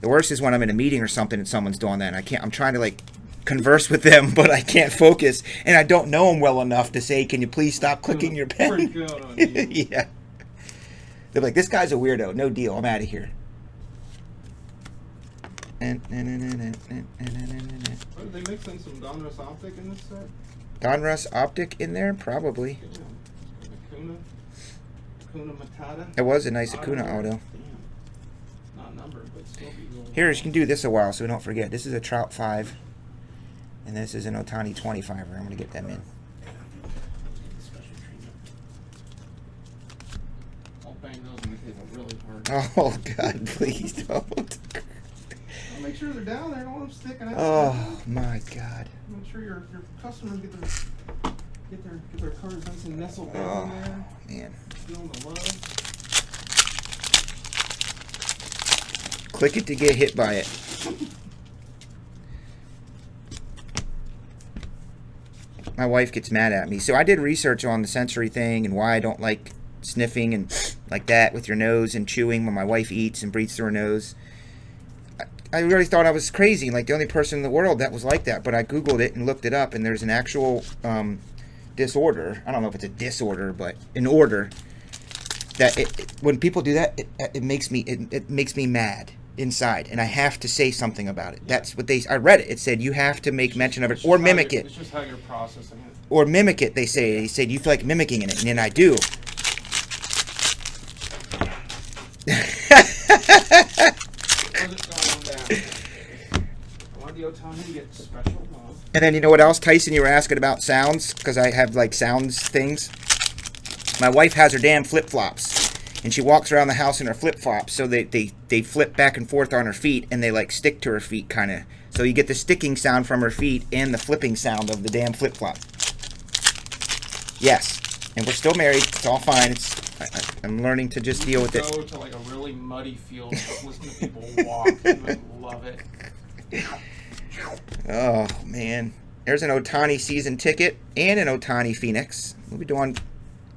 The worst is when I'm in a meeting or something and someone's doing that, and I'm trying to, like, converse with them, but I can't focus, and I don't know them well enough to say, can you please stop clicking your pen? Freak out on you. Yeah. They're like, this guy's a weirdo. No deal. I'm out of here. What, did they mix in some Donruss Optic in this set? Donruss Optic in there? Probably. Yeah. Acuna Matata. It was a nice Acuna auto. Damn. Not numbered, but still be real. Here, you can do this a while so we don't forget. This is a Trout 5. And this is an Ohtani 25er. I'm going to get them in. Special treatment. I'll bang those on the table really hard. Oh, God, please don't. I'll make sure they're down there. I don't want them sticking out. Oh, my God. Make sure your customers get their cards nice and nestled down in there. Man. Feeling the love. Click it to get hit by it. My wife gets mad at me. So I did research on the sensory thing and why I don't like sniffing and like that with your nose and chewing when my wife eats and breathes through her nose. I really thought I was crazy, like the only person in the world that was like that. But I Googled it and looked it up, and there's an actual disorder. I don't know if it's a disorder, but an order that when people do that, it makes me mad inside, and I have to say something about it. That's what I read it. It said you have to make mention of it or mimic it. It's just how you're processing it. Or mimic it, they say. They said you feel like mimicking it, and then I do. And then you know what else, Tyson? You were asking about sounds, because I have like sounds things. My wife has her damn flip-flops, and she walks around the house in her flip-flops, so they flip back and forth on her feet, and they like stick to her feet, kind of. So you get the sticking sound from her feet and the flipping sound of the damn flip-flop. Yes, and we're still married. It's all fine. I'm learning to just deal with it. Go to like a really muddy field, listen to people walk. You would love it. Oh, man. There's an Ohtani season ticket and an Ohtani Phoenix. We'll be doing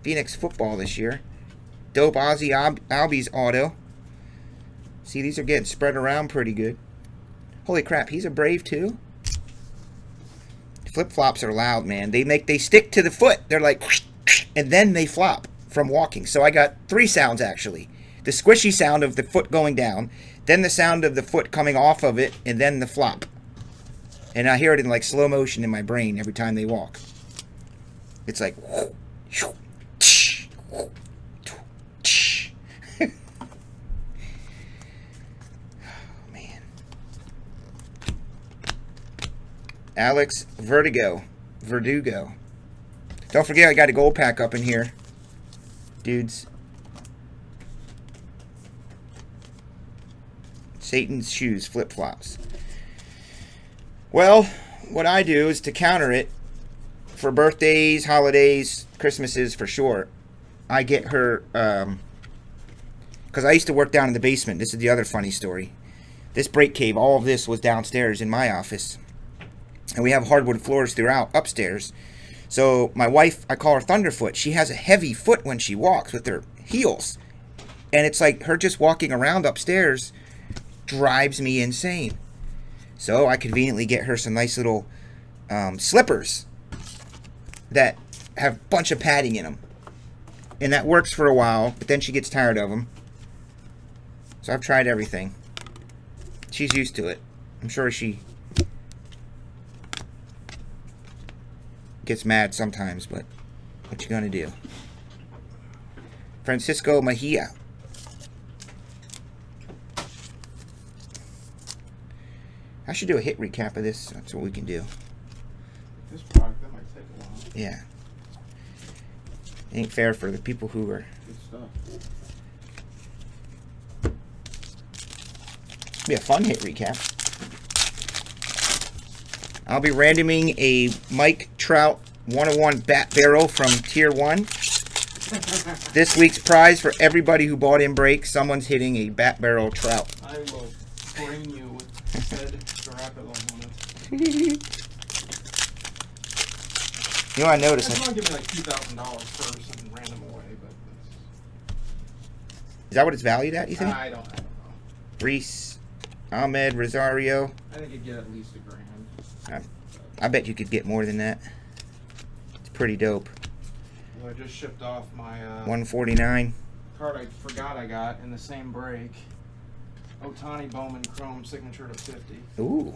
Phoenix football this year. Dope Ozzy Albies auto. See, these are getting spread around pretty good. Holy crap, he's a Brave too? Flip-flops are loud, man. They stick to the foot. They're like... and then they flop from walking. So I got 3 sounds actually. The squishy sound of the foot going down, then the sound of the foot coming off of it, and then the flop. And I hear it in like slow motion in my brain every time they walk. It's like... Alex Verdugo. Don't forget I got a gold pack up in here, dudes. Satan's shoes, flip-flops. Well, what I do is to counter it for birthdays, holidays, Christmases for sure. I get her, because I used to work down in the basement. This is the other funny story. This break cave, all of this was downstairs in my office. And we have hardwood floors throughout upstairs. So my wife, I call her Thunderfoot. She has a heavy foot when she walks with her heels. And it's like her just walking around upstairs drives me insane. So I conveniently get her some nice little slippers that have a bunch of padding in them. And that works for a while, but then she gets tired of them. So I've tried everything. She's used to it. I'm sure she gets mad sometimes, but what you gonna do? Francisco Mejia. I should do a hit recap of this. That's what we can do. This product, that might take a while. Yeah. Ain't fair for the people who are... Good stuff. Be a fun hit recap. I'll be randoming a Mike Trout 101 Bat Barrel from Tier 1. This week's prize for everybody who bought in break, someone's hitting a Bat Barrel Trout. I will bring you with said Dracula on it. You know what I noticed? I'm going to give me like $2,000 first and random away, but Is that what it's valued at, you think? I don't know. Reese, Ahmed, Rosario. I think you'd get at least $1,000. I bet you could get more than that. It's pretty dope. Well, I just shipped off my 149. card I forgot I got in the same break. Otani Bowman Chrome signature to 50. Ooh.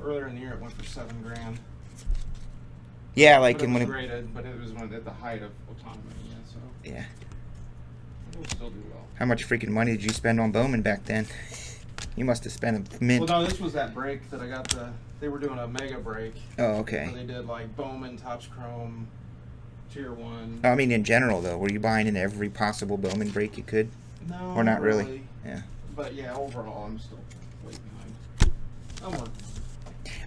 Earlier in the year it went for $7,000. Yeah, like but it when was graded, but it was at the height of Otani, so yeah. It will still do well. How much freaking money did you spend on Bowman back then? You must have spent a mint. Well, no, this was that break that I got they were doing a mega break. Oh, okay. So they did like Bowman, Topps Chrome, Tier 1. I mean, in general, though, were you buying in every possible Bowman break you could? No, or not really? Yeah. But yeah, overall, I'm still way behind. I'm working.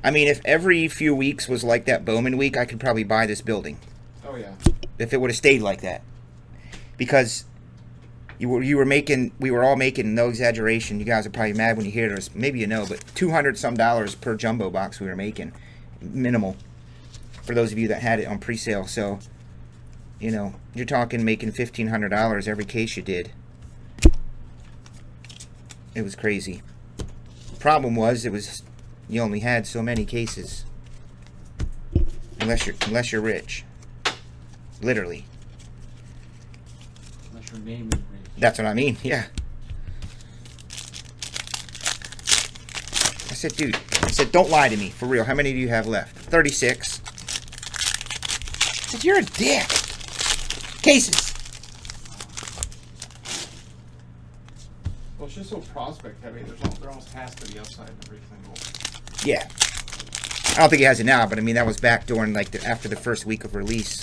I mean, if every few weeks was like that Bowman week, I could probably buy this building. Oh yeah. If it would have stayed like that, because we were all making, no exaggeration. You guys are probably mad when you hear this. Maybe you know, but $200 some per jumbo box we were making, minimal. For those of you that had it on pre-sale, so you know you're talking making $1,500 every case you did. It was crazy. Problem was, you only had so many cases. Unless you're rich. Literally. Unless your name is rich. That's what I mean, yeah. I said, dude, don't lie to me, for real. How many do you have left? 36. I said, you're a dick. Cases. Well, it's just so prospect heavy. There almost has to be upside in every single. Yeah. I don't think he has it now, but I mean, that was back during, like, after the first week of release.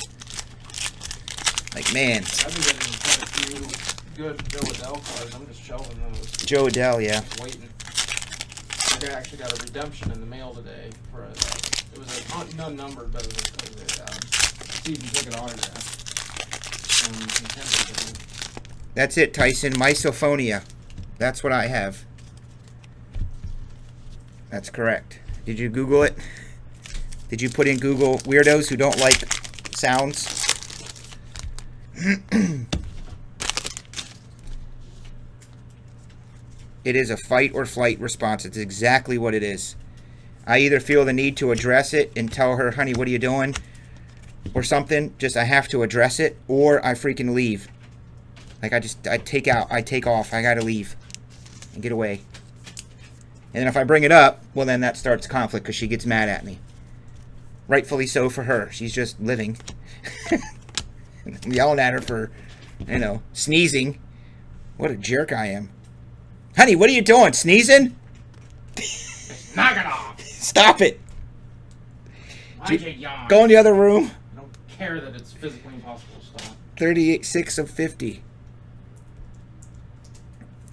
Like, man. I've been getting quite a few good Joe Adele cards. I'm just shelving those. Joe Adele, yeah. Just waiting. I actually got a redemption in the mail today for a. It was a non-numbered, but it was a season ticket autograph. That's it, Tyson. Misophonia. That's what I have. That's correct. Did you Google it? Did you put in Google weirdos who don't like sounds? It is a fight or flight response. It's exactly what it is. I either feel the need to address it and tell her, honey, what are you doing? or something, just I have to address it, or I freaking leave. Like I take off, I gotta leave and get away. And then if I bring it up, well then that starts conflict because she gets mad at me. Rightfully so for her. She's just living. I'm yelling at her for, you know, sneezing. What a jerk I am. Honey, what are you doing? Sneezing? Knock it off. Stop it. Why'd you yawn? Go in the other room. I don't care that it's physically impossible to stop. 38.6 of 50.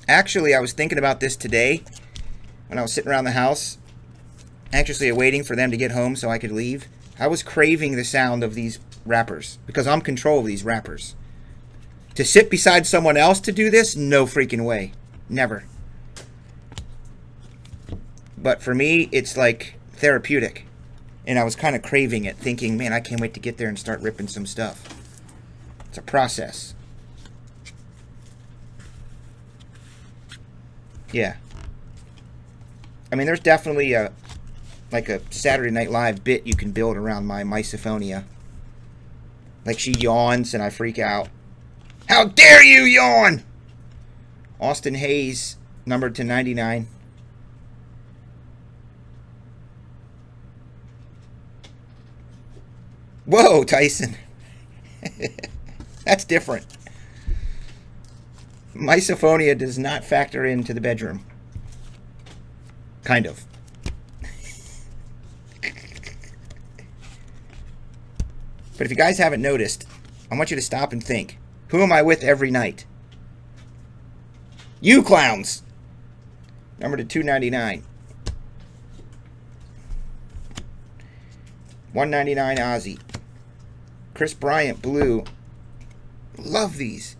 Actually, I was thinking about this today when I was sitting around the house, anxiously waiting for them to get home so I could leave. I was craving the sound of these rappers because I'm in control of these rappers. To sit beside someone else to do this? No freaking way. Never. But for me, it's like therapeutic. And I was kind of craving it, thinking, man, I can't wait to get there and start ripping some stuff. It's a process. Yeah. I mean, there's definitely a Saturday Night Live bit you can build around my misophonia. Like she yawns and I freak out. How dare you yawn! Austin Hayes, numbered to 99. Whoa, Tyson. That's different. Misophonia does not factor into the bedroom. Kind of. But if you guys haven't noticed, I want you to stop and think. Who am I with every night? You clowns! Number to 299. 199 Ozzy. Chris Bryant blue. Love these.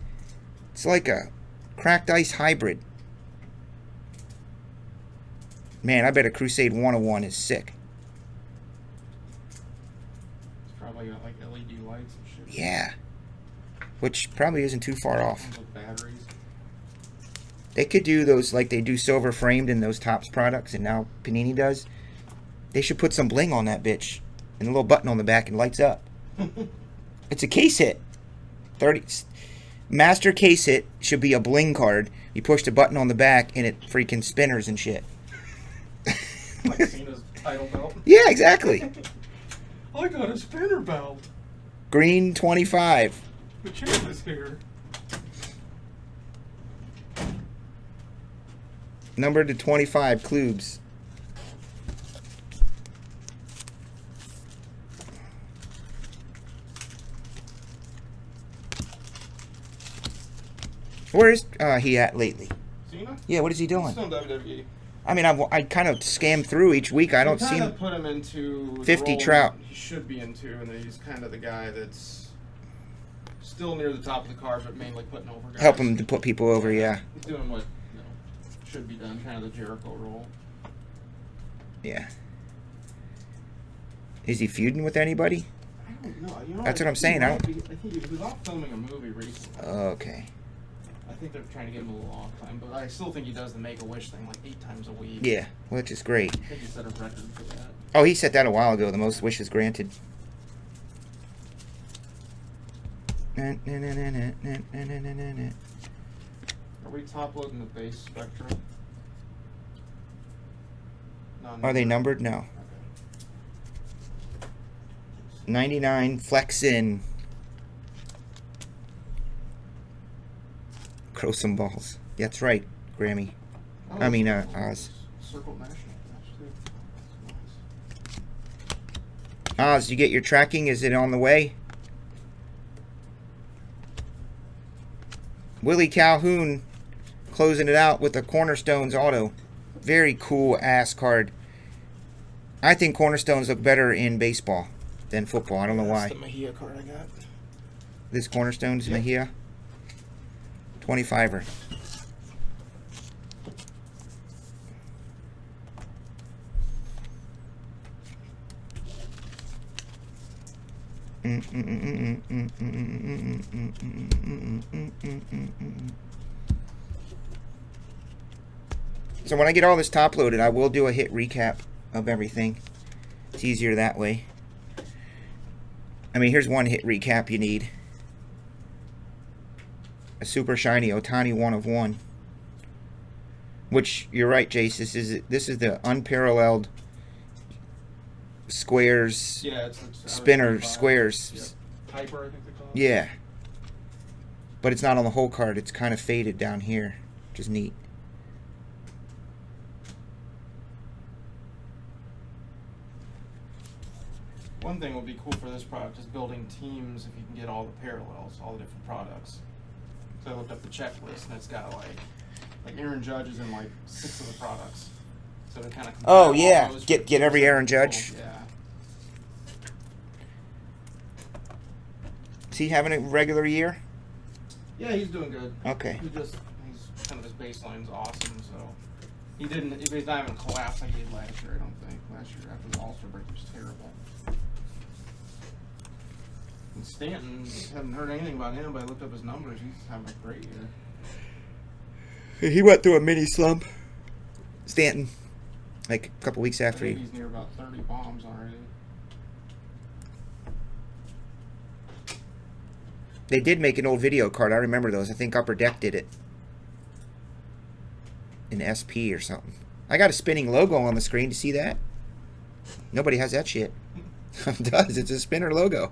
It's like a cracked ice hybrid. Man, I bet a Crusade 101 is sick. It's probably got like LED lights and shit. Yeah. Which probably isn't too far off. With batteries. They could do those like they do silver framed in those Topps products, and now Panini does. They should put some bling on that bitch. And a little button on the back and lights up. It's a case hit. 30 Master case hit should be a bling card. You push the button on the back and it freaking spinners and shit. Like Cena's title belt. Yeah, exactly. I got a spinner belt. Green 25. The champ is here. Number to 25, Klubs. Where is he at lately? Cena? Yeah, what is he doing? He's still in WWE. I mean, I kind of scam through each week. I don't see him. put him into 50 the role trout. He should be into, and then he's kind of the guy that's still near the top of the card, but mainly putting over guys. Help him to put people over, yeah. He's doing what should be done, kind of the Jericho role. Yeah. Is he feuding with anybody? I don't know. You know That's what I'm saying. I don't. I think he was off filming a movie recently. Okay. I think they're trying to give him a little off time, but I still think he does the Make-A-Wish thing like 8 times a week. Yeah, which is great. I think he set a record for that. Oh, he set that a while ago. The most wishes granted. Are we top loading the base Spectra? No, Are they numbered? No. Okay. 99 Flex in. Crow some balls. That's right, Grammy. Oh, I mean, Oz. Circle National match too. That's nice. Oz, you get your tracking? Is it on the way? Willie Calhoun closing it out with the Cornerstones auto. Very cool ass card. I think Cornerstones look better in baseball than football. I don't know why. That's the Mejia card I got. This Cornerstones Mejia. 25er. So when I get all this top loaded, I will do a hit recap of everything. It's easier that way. I mean, here's one hit recap you need. A super shiny Otani 1 of 1. Which, you're right, Jace, this is the unparalleled squares, Yeah, it's spinner squares. Yep. Hyper, I think they call it. Yeah. But it's not on the whole card. It's kind of faded down here, which is neat. One thing would be cool for this product is building teams if you can get all the parallels, all the different products. So I looked up the checklist and it's got like Aaron Judge is in like 6 of the products. So to kind of oh yeah, get every Aaron Judge. Cool. Yeah. Is he having a regular year? Yeah, he's doing good. Okay. He's kind of his baseline's awesome, so he's not even collapsed like he did last year, I don't think. Last year after the All-Star break was terrible. And Stanton, haven't heard anything about him, but I looked up his numbers. He's having a great year. He went through a mini slump. Stanton, like a couple weeks after I think he's near about 30 bombs already. They did make an old video card. I remember those. I think Upper Deck did it. An SP or something. I got a spinning logo on the screen. To see that? Nobody has that shit. It does. It's a spinner logo.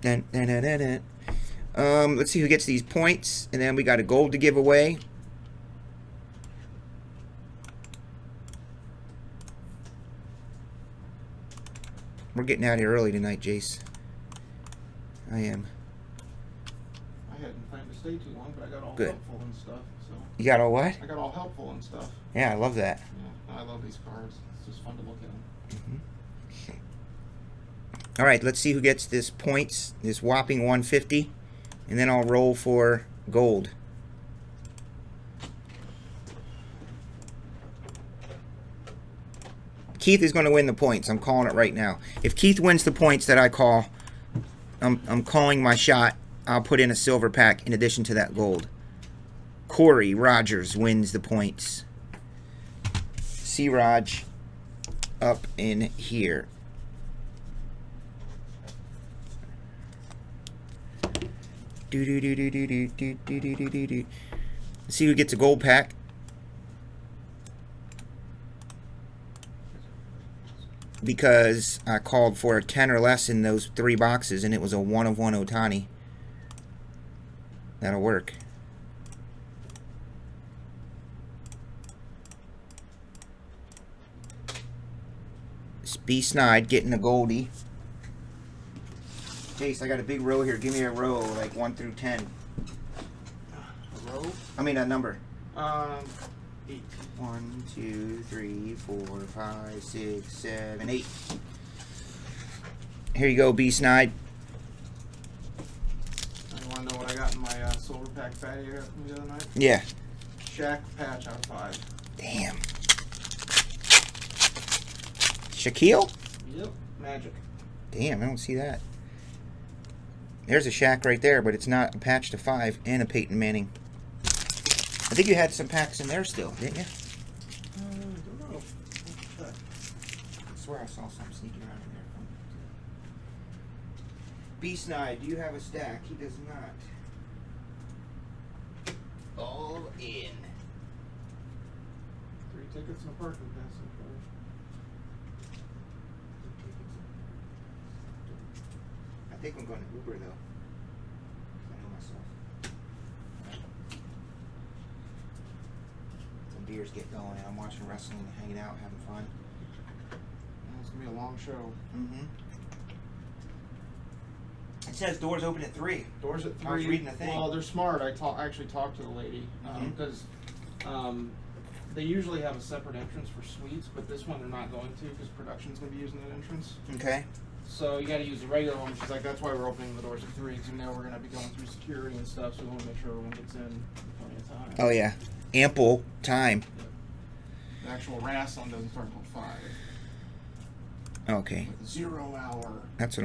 Dun, dun, dun, dun, dun. Let's see who gets these points. And then we got a gold to give away. We're getting out of here early tonight, Jace. I am. I hadn't planned to stay too long, but I got all Good. helpful and stuff. So You got all what? I got all helpful and stuff. Yeah, I love that. Yeah, I love these cards. It's just fun to look at them. All right, let's see who gets this points, this whopping 150, and then I'll roll for gold. Keith is going to win the points. I'm calling it right now. If Keith wins the points that I call, I'm calling my shot. I'll put in a silver pack in addition to that gold. Corey Rogers wins the points. C-Raj up in here. Let's see who gets a gold pack. Because I called for a 10 or less in those 3 boxes, and it was a 1 of 1 Otani. That'll work. B. Snide getting a goldie. Jace, I got a big row here. Give me a row, like 1 through 10. A row? I mean a number. 8. 1, 2, 3, 4, 5, 6, 7, 8. Here you go, B. Snide. You want to know what I got in my silver pack fatty I got from the other night? Yeah. Shaq patch out of 5. Damn. Shaquille? Yep. Magic. Damn, I don't see that. There's a Shaq right there, but it's not a patch to 5 and a Peyton Manning. I think you had some packs in there still, didn't you? I don't know. I swear I saw something sneaking around in there. B. Snide, do you have a stack? He does not. All in. 3 tickets and a parking pass. I think I'm going to Uber though. I know myself. Some beers get going. I'm watching wrestling, hanging out, having fun. It's gonna be a long show. Mm-hmm. It says doors open at 3. Doors at 3. I was reading the thing. Well, they're smart. I actually talked to the lady because they usually have a separate entrance for suites, but this one they're not going to because production's going to be using that entrance. Okay. So you got to use the regular one. She's like, that's why we're opening the doors at 3 because you know we're going to be going through security and stuff, so we want to make sure everyone gets in plenty of time. Oh yeah, ample time. The actual wrestling doesn't start until 5. Okay. Like 0 hour. That's what